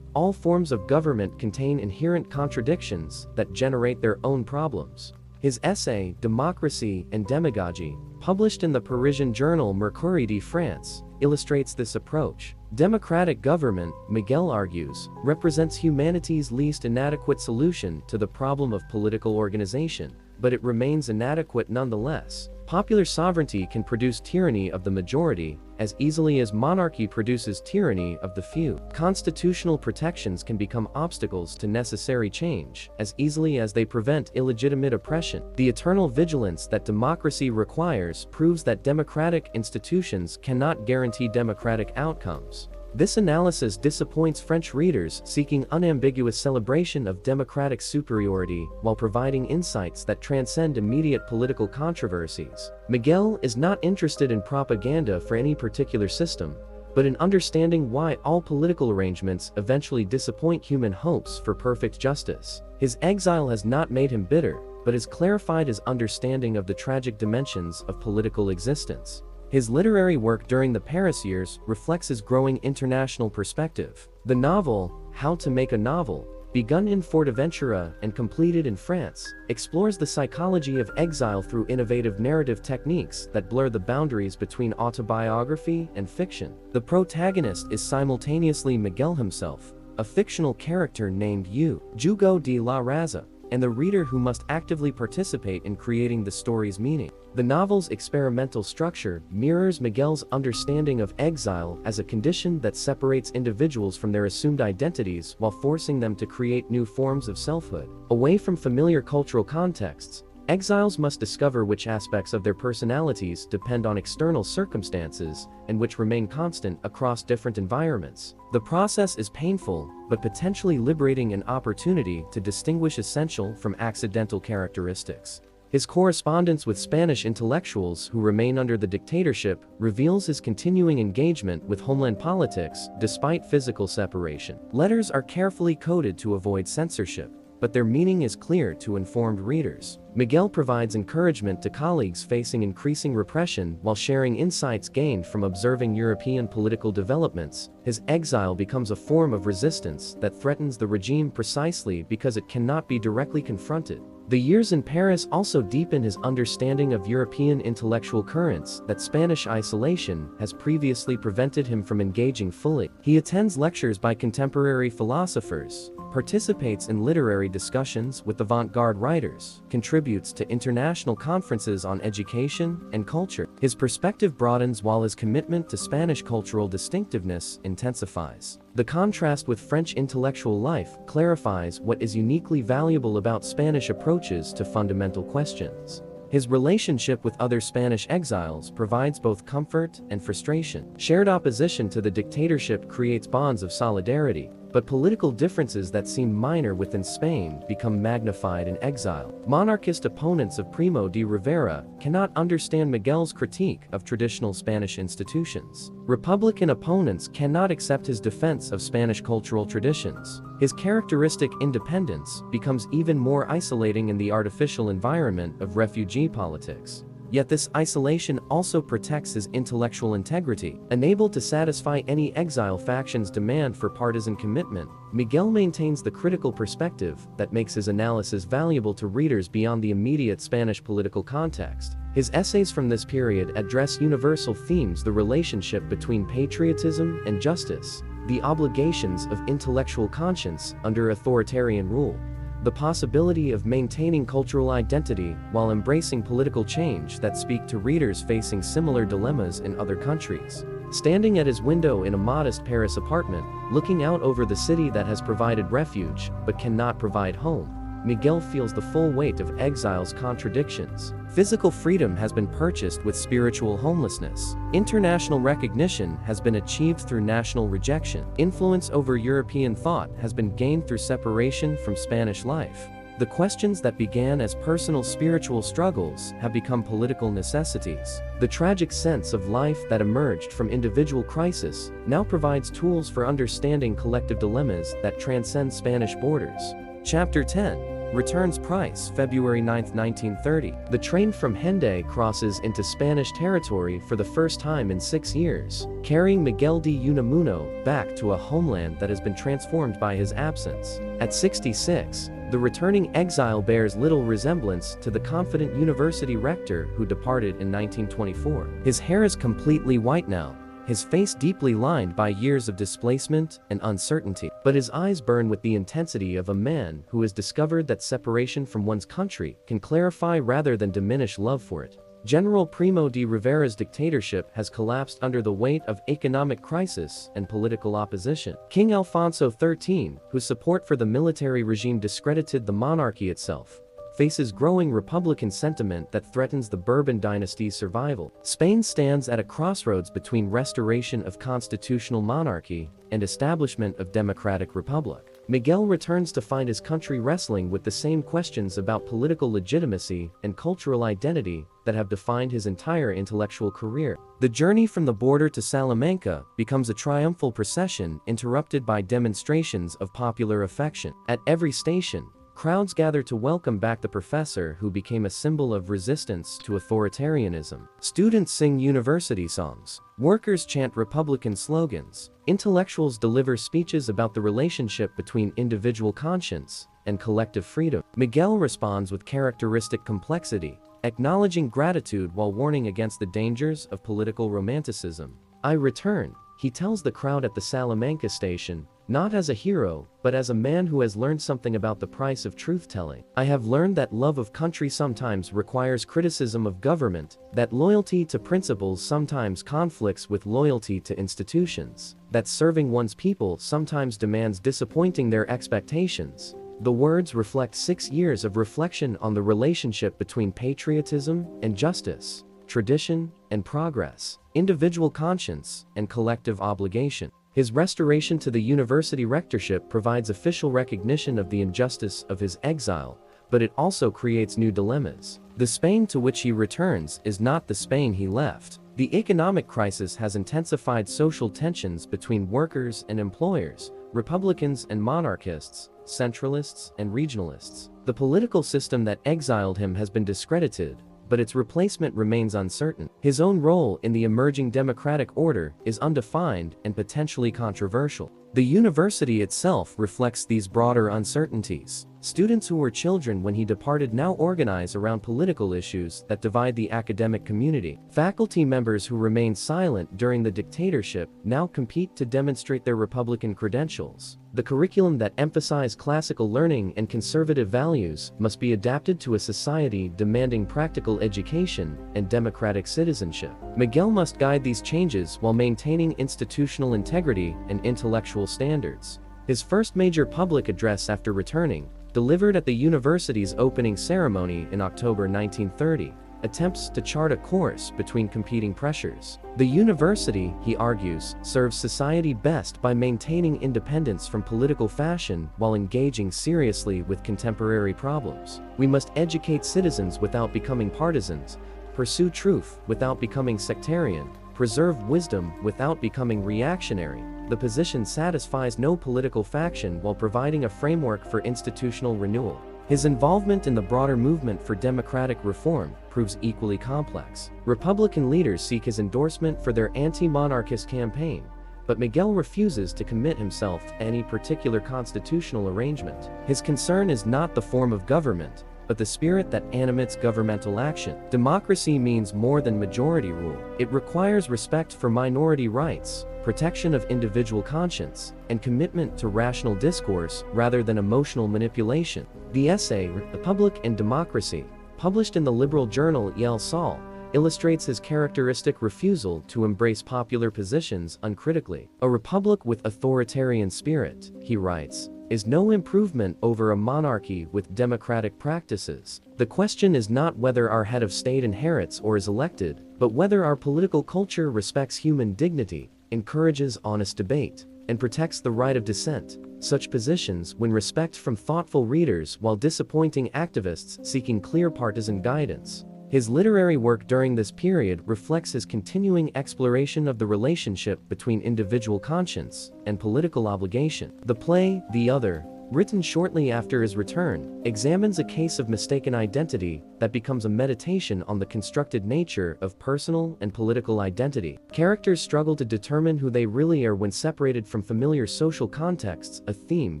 A: All forms of government contain inherent contradictions that generate their own problems. His essay, Democracy and Demagogy, published in the Parisian journal Mercure de France, illustrates this approach. Democratic government, Miguel argues, represents humanity's least inadequate solution to the problem of political organization, but it remains inadequate nonetheless. Popular sovereignty can produce tyranny of the majority as easily as monarchy produces tyranny of the few. Constitutional protections can become obstacles to necessary change as easily as they prevent illegitimate oppression. The eternal vigilance that democracy requires proves that democratic institutions cannot guarantee democratic outcomes. This analysis disappoints French readers seeking unambiguous celebration of democratic superiority while providing insights that transcend immediate political controversies. Miguel is not interested in propaganda for any particular system, but in understanding why all political arrangements eventually disappoint human hopes for perfect justice. His exile has not made him bitter, but has clarified his understanding of the tragic dimensions of political existence. His literary work during the Paris years reflects his growing international perspective. The novel, How to Make a Novel, begun in Fortaventura and completed in France, explores the psychology of exile through innovative narrative techniques that blur the boundaries between autobiography and fiction. The protagonist is simultaneously Miguel himself, a fictional character named Hugo de la Raza, and the reader who must actively participate in creating the story's meaning. The novel's experimental structure mirrors Miguel's understanding of exile as a condition that separates individuals from their assumed identities while forcing them to create new forms of selfhood. Away from familiar cultural contexts, exiles must discover which aspects of their personalities depend on external circumstances and which remain constant across different environments. The process is painful, but potentially liberating an opportunity to distinguish essential from accidental characteristics. His correspondence with Spanish intellectuals who remain under the dictatorship reveals his continuing engagement with homeland politics despite physical separation. Letters are carefully coded to avoid censorship, but their meaning is clear to informed readers. Miguel provides encouragement to colleagues facing increasing repression while sharing insights gained from observing European political developments. His exile becomes a form of resistance that threatens the regime precisely because it cannot be directly confronted. The years in Paris also deepen his understanding of European intellectual currents that Spanish isolation has previously prevented him from engaging fully. He attends lectures by contemporary philosophers, participates in literary discussions with avant-garde writers, contributes to international conferences on education and culture. His perspective broadens while his commitment to Spanish cultural distinctiveness intensifies. The contrast with French intellectual life clarifies what is uniquely valuable about Spanish approaches to fundamental questions. His relationship with other Spanish exiles provides both comfort and frustration. Shared opposition to the dictatorship creates bonds of solidarity, but political differences that seem minor within Spain become magnified in exile. Monarchist opponents of Primo de Rivera cannot understand Miguel's critique of traditional Spanish institutions. Republican opponents cannot accept his defense of Spanish cultural traditions. His characteristic independence becomes even more isolating in the artificial environment of refugee politics. Yet this isolation also protects his intellectual integrity. Unable to satisfy any exile faction's demand for partisan commitment, Miguel maintains the critical perspective that makes his analysis valuable to readers beyond the immediate Spanish political context. His essays from this period address universal themes: the relationship between patriotism and justice, the obligations of intellectual conscience under authoritarian rule, the possibility of maintaining cultural identity while embracing political change that speak to readers facing similar dilemmas in other countries. Standing at his window in a modest Paris apartment, looking out over the city that has provided refuge but cannot provide home, Miguel feels the full weight of exile's contradictions. Physical freedom has been purchased with spiritual homelessness. International recognition has been achieved through national rejection. Influence over European thought has been gained through separation from Spanish life. The questions that began as personal spiritual struggles have become political necessities. The tragic sense of life that emerged from individual crisis now provides tools for understanding collective dilemmas that transcend Spanish borders. Chapter 10 returns Price, February 9, 1930. The train from Hende crosses into Spanish territory for the first time in 6 years, carrying Miguel de Unamuno back to a homeland that has been transformed by his absence. At 66, the returning exile bears little resemblance to the confident university rector who departed in 1924. His hair is completely white now, his face deeply lined by years of displacement and uncertainty, but his eyes burn with the intensity of a man who has discovered that separation from one's country can clarify rather than diminish love for it. General Primo de Rivera's dictatorship has collapsed under the weight of economic crisis and political opposition. King Alfonso XIII, whose support for the military regime discredited the monarchy itself, faces growing republican sentiment that threatens the Bourbon dynasty's survival. Spain stands at a crossroads between restoration of constitutional monarchy and establishment of democratic republic. Miguel returns to find his country wrestling with the same questions about political legitimacy and cultural identity that have defined his entire intellectual career. The journey from the border to Salamanca becomes a triumphal procession interrupted by demonstrations of popular affection. At every station, crowds gather to welcome back the professor who became a symbol of resistance to authoritarianism. Students sing university songs. Workers chant Republican slogans. Intellectuals deliver speeches about the relationship between individual conscience and collective freedom. Miguel responds with characteristic complexity, acknowledging gratitude while warning against the dangers of political romanticism. "I return," he tells the crowd at the Salamanca station, "not as a hero, but as a man who has learned something about the price of truth-telling. I have learned that love of country sometimes requires criticism of government, that loyalty to principles sometimes conflicts with loyalty to institutions, that serving one's people sometimes demands disappointing their expectations." The words reflect 6 years of reflection on the relationship between patriotism and justice, tradition and progress, individual conscience and collective obligation. His restoration to the university rectorship provides official recognition of the injustice of his exile, but it also creates new dilemmas. The Spain to which he returns is not the Spain he left. The economic crisis has intensified social tensions between workers and employers, Republicans and monarchists, centralists and regionalists. The political system that exiled him has been discredited, but its replacement remains uncertain. His own role in the emerging democratic order is undefined and potentially controversial. The university itself reflects these broader uncertainties. Students who were children when he departed now organize around political issues that divide the academic community. Faculty members who remained silent during the dictatorship now compete to demonstrate their Republican credentials. The curriculum that emphasized classical learning and conservative values must be adapted to a society demanding practical education and democratic citizenship. Miguel must guide these changes while maintaining institutional integrity and intellectual standards. His first major public address after returning, delivered at the university's opening ceremony in October 1930, attempts to chart a course between competing pressures. The university, he argues, serves society best by maintaining independence from political fashion while engaging seriously with contemporary problems. We must educate citizens without becoming partisans, pursue truth without becoming sectarian, preserve wisdom without becoming reactionary. The position satisfies no political faction while providing a framework for institutional renewal. His involvement in the broader movement for democratic reform proves equally complex. Republican leaders seek his endorsement for their anti-monarchist campaign, but Miguel refuses to commit himself to any particular constitutional arrangement. His concern is not the form of government, but the spirit that animates governmental action. Democracy means more than majority rule. It requires respect for minority rights, protection of individual conscience, and commitment to rational discourse rather than emotional manipulation. The essay, Republic and Democracy, published in the liberal journal El Sol, illustrates his characteristic refusal to embrace popular positions uncritically. "A republic with authoritarian spirit," he writes, "is no improvement over a monarchy with democratic practices. The question is not whether our head of state inherits or is elected, but whether our political culture respects human dignity, encourages honest debate, and protects the right of dissent. Such positions win respect from thoughtful readers while disappointing activists seeking clear partisan guidance." His literary work during this period reflects his continuing exploration of the relationship between individual conscience and political obligation. The play, The Other, written shortly after his return, examines a case of mistaken identity that becomes a meditation on the constructed nature of personal and political identity. Characters struggle to determine who they really are when separated from familiar social contexts, a theme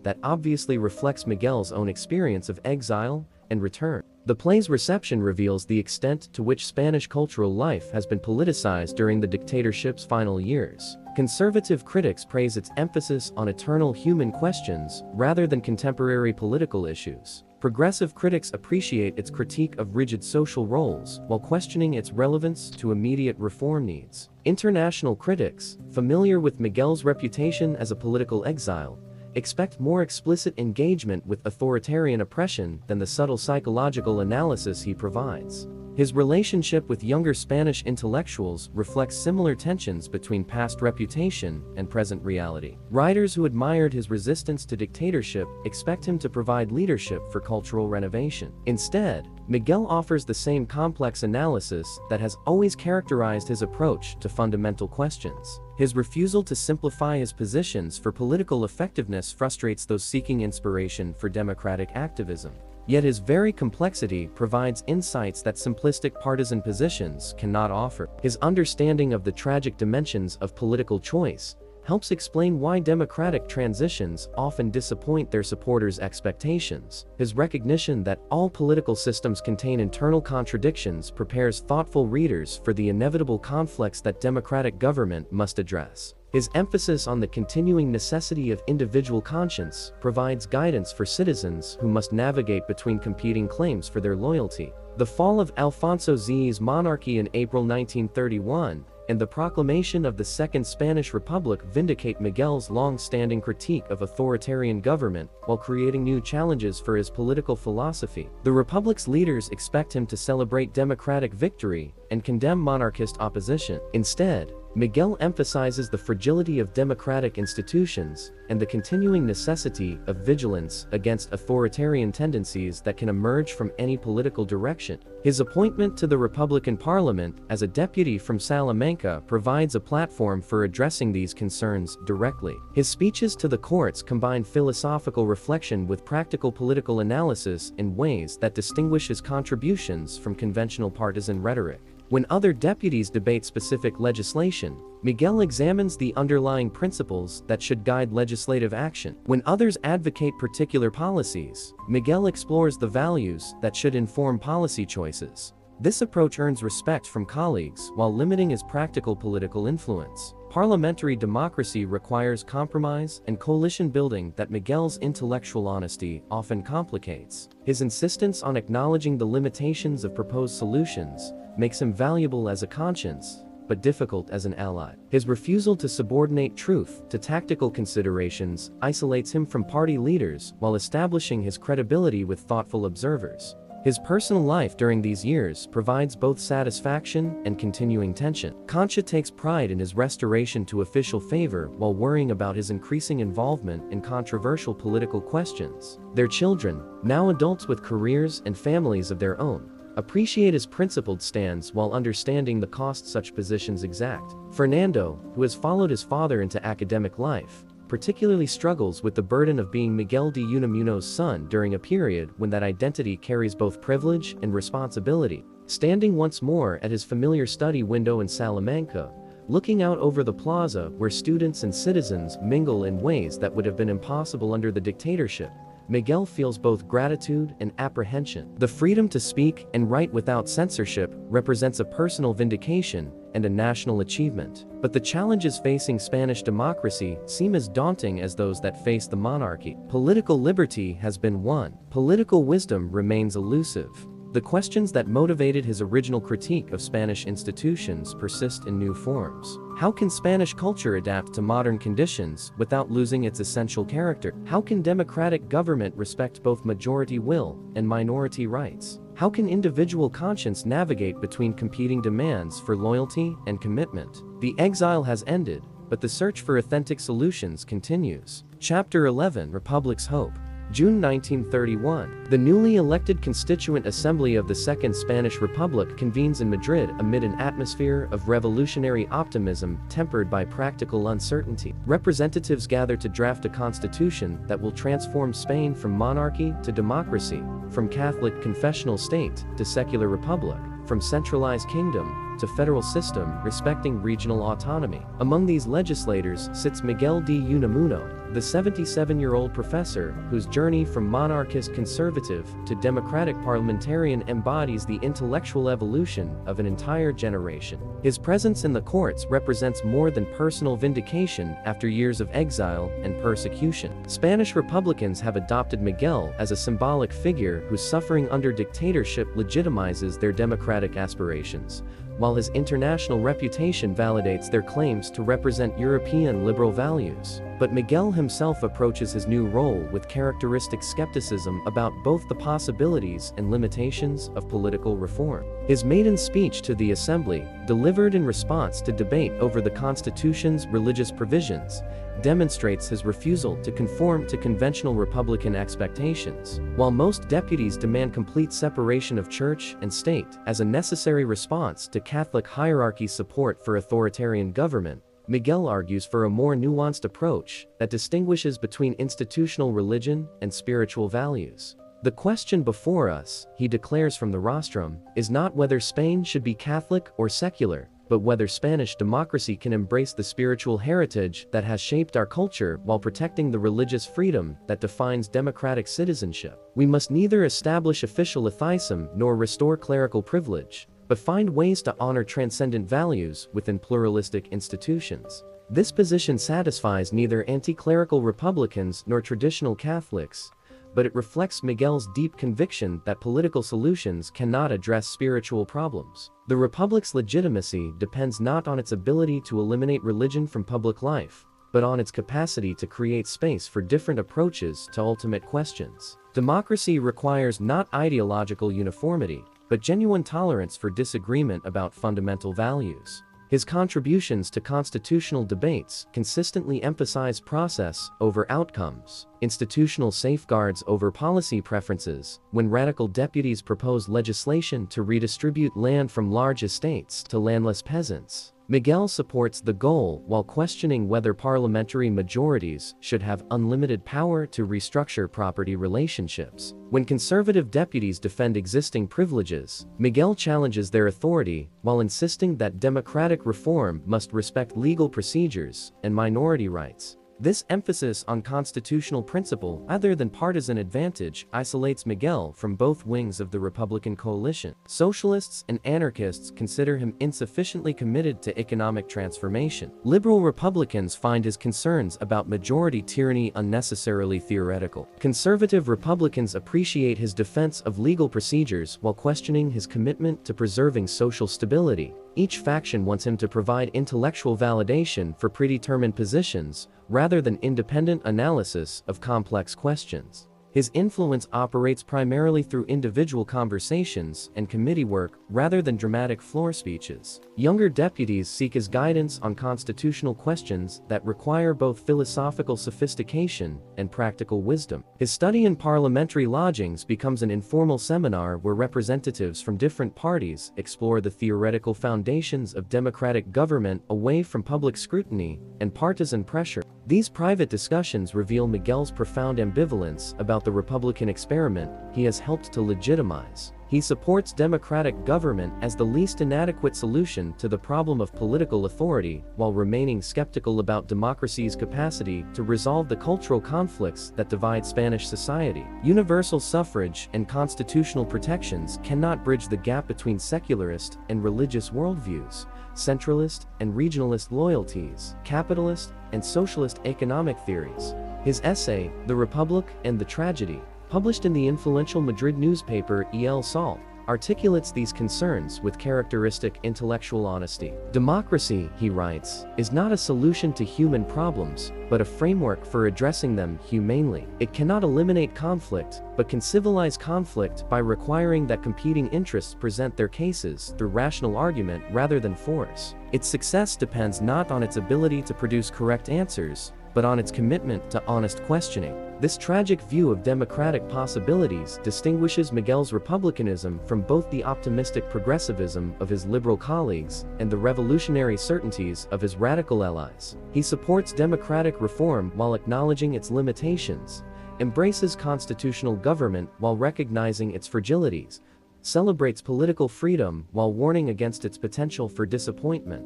A: that obviously reflects Miguel's own experience of exile and return. The play's reception reveals the extent to which Spanish cultural life has been politicized during the dictatorship's final years. Conservative critics praise its emphasis on eternal human questions rather than contemporary political issues. Progressive critics appreciate its critique of rigid social roles while questioning its relevance to immediate reform needs. International critics, familiar with Miguel's reputation as a political exile, expect more explicit engagement with authoritarian oppression than the subtle psychological analysis he provides. His relationship with younger Spanish intellectuals reflects similar tensions between past reputation and present reality. Writers who admired his resistance to dictatorship expect him to provide leadership for cultural renovation. Instead, Miguel offers the same complex analysis that has always characterized his approach to fundamental questions. His refusal to simplify his positions for political effectiveness frustrates those seeking inspiration for democratic activism. Yet his very complexity provides insights that simplistic partisan positions cannot offer. His understanding of the tragic dimensions of political choice helps explain why democratic transitions often disappoint their supporters' expectations. His recognition that all political systems contain internal contradictions prepares thoughtful readers for the inevitable conflicts that democratic government must address. His emphasis on the continuing necessity of individual conscience provides guidance for citizens who must navigate between competing claims for their loyalty. The fall of Alfonso X's monarchy in April 1931 and the proclamation of the Second Spanish Republic vindicate Miguel's long-standing critique of authoritarian government while creating new challenges for his political philosophy. The Republic's leaders expect him to celebrate democratic victory and condemn monarchist opposition. Instead, Miguel emphasizes the fragility of democratic institutions and the continuing necessity of vigilance against authoritarian tendencies that can emerge from any political direction. His appointment to the Republican Parliament as a deputy from Salamanca provides a platform for addressing these concerns directly. His speeches to the courts combine philosophical reflection with practical political analysis in ways that distinguish his contributions from conventional partisan rhetoric. When other deputies debate specific legislation, Miguel examines the underlying principles that should guide legislative action. When others advocate particular policies, Miguel explores the values that should inform policy choices. This approach earns respect from colleagues while limiting his practical political influence. Parliamentary democracy requires compromise and coalition building that Miguel's intellectual honesty often complicates. His insistence on acknowledging the limitations of proposed solutions makes him valuable as a conscience, but difficult as an ally. His refusal to subordinate truth to tactical considerations isolates him from party leaders while establishing his credibility with thoughtful observers. His personal life during these years provides both satisfaction and continuing tension. Concha takes pride in his restoration to official favor while worrying about his increasing involvement in controversial political questions. Their children, now adults with careers and families of their own, appreciate his principled stance while understanding the cost such positions exact. Fernando, who has followed his father into academic life, particularly struggles with the burden of being Miguel de Unamuno's son during a period when that identity carries both privilege and responsibility. Standing once more at his familiar study window in Salamanca, looking out over the plaza where students and citizens mingle in ways that would have been impossible under the dictatorship, Miguel feels both gratitude and apprehension. The freedom to speak and write without censorship represents a personal vindication and a national achievement. But the challenges facing Spanish democracy seem as daunting as those that face the monarchy. Political liberty has been won. Political wisdom remains elusive. The questions that motivated his original critique of Spanish institutions persist in new forms. How can Spanish culture adapt to modern conditions without losing its essential character? How can democratic government respect both majority will and minority rights? How can individual conscience navigate between competing demands for loyalty and commitment? The exile has ended, but the search for authentic solutions continues. Chapter 11: Republic's Hope. June 1931. The newly elected Constituent Assembly of the Second Spanish Republic convenes in Madrid amid an atmosphere of revolutionary optimism tempered by practical uncertainty. Representatives gather to draft a constitution that will transform Spain from monarchy to democracy, from Catholic confessional state to secular republic, from centralized kingdom to federal system respecting regional autonomy. Among these legislators sits Miguel de Unamuno, the 77-year-old professor whose journey from monarchist conservative to democratic parliamentarian embodies the intellectual evolution of an entire generation. His presence in the courts represents more than personal vindication after years of exile and persecution. Spanish Republicans have adopted Miguel as a symbolic figure whose suffering under dictatorship legitimizes their democratic aspirations. while his international reputation validates their claims to represent European liberal values. But Miguel himself approaches his new role with characteristic skepticism about both the possibilities and limitations of political reform. His maiden speech to the Assembly, delivered in response to debate over the Constitution's religious provisions, demonstrates his refusal to conform to conventional Republican expectations. While most deputies demand complete separation of church and state as a necessary response to Catholic hierarchy's support for authoritarian government, Miguel argues for a more nuanced approach that distinguishes between institutional religion and spiritual values. The question before us, he declares from the rostrum, is not whether Spain should be Catholic or secular, but whether Spanish democracy can embrace the spiritual heritage that has shaped our culture while protecting the religious freedom that defines democratic citizenship. We must neither establish official atheism nor restore clerical privilege, but find ways to honor transcendent values within pluralistic institutions. This position satisfies neither anti-clerical Republicans nor traditional Catholics, but it reflects Miguel's deep conviction that political solutions cannot address spiritual problems. The Republic's legitimacy depends not on its ability to eliminate religion from public life, but on its capacity to create space for different approaches to ultimate questions. Democracy requires not ideological uniformity, but genuine tolerance for disagreement about fundamental values. His contributions to constitutional debates consistently emphasize process over outcomes, institutional safeguards over policy preferences. When radical deputies propose legislation to redistribute land from large estates to landless peasants, Miguel supports the goal while questioning whether parliamentary majorities should have unlimited power to restructure property relationships. When conservative deputies defend existing privileges, Miguel challenges their authority while insisting that democratic reform must respect legal procedures and minority rights. This emphasis on constitutional principle rather than partisan advantage isolates Miguel from both wings of the Republican coalition. Socialists and anarchists consider him insufficiently committed to economic transformation. Liberal Republicans find his concerns about majority tyranny unnecessarily theoretical. Conservative Republicans appreciate his defense of legal procedures while questioning his commitment to preserving social stability. Each faction wants him to provide intellectual validation for predetermined positions, rather than independent analysis of complex questions. His influence operates primarily through individual conversations and committee work rather than dramatic floor speeches. Younger deputies seek his guidance on constitutional questions that require both philosophical sophistication and practical wisdom. His study in parliamentary lodgings becomes an informal seminar where representatives from different parties explore the theoretical foundations of democratic government away from public scrutiny and partisan pressure. These private discussions reveal Miguel's profound ambivalence about the Republican experiment he has helped to legitimize. He supports democratic government as the least inadequate solution to the problem of political authority, while remaining skeptical about democracy's capacity to resolve the cultural conflicts that divide Spanish society. Universal suffrage and constitutional protections cannot bridge the gap between secularist and religious worldviews, centralist and regionalist loyalties, capitalist and socialist economic theories. His essay, The Republic and the Tragedy, published in the influential Madrid newspaper El Sol, articulates these concerns with characteristic intellectual honesty. Democracy, he writes, is not a solution to human problems, but a framework for addressing them humanely. It cannot eliminate conflict, but can civilize conflict by requiring that competing interests present their cases through rational argument rather than force. Its success depends not on its ability to produce correct answers, but on its commitment to honest questioning. This tragic view of democratic possibilities distinguishes Miguel's republicanism from both the optimistic progressivism of his liberal colleagues and the revolutionary certainties of his radical allies. He supports democratic reform while acknowledging its limitations, embraces constitutional government while recognizing its fragilities, celebrates political freedom while warning against its potential for disappointment.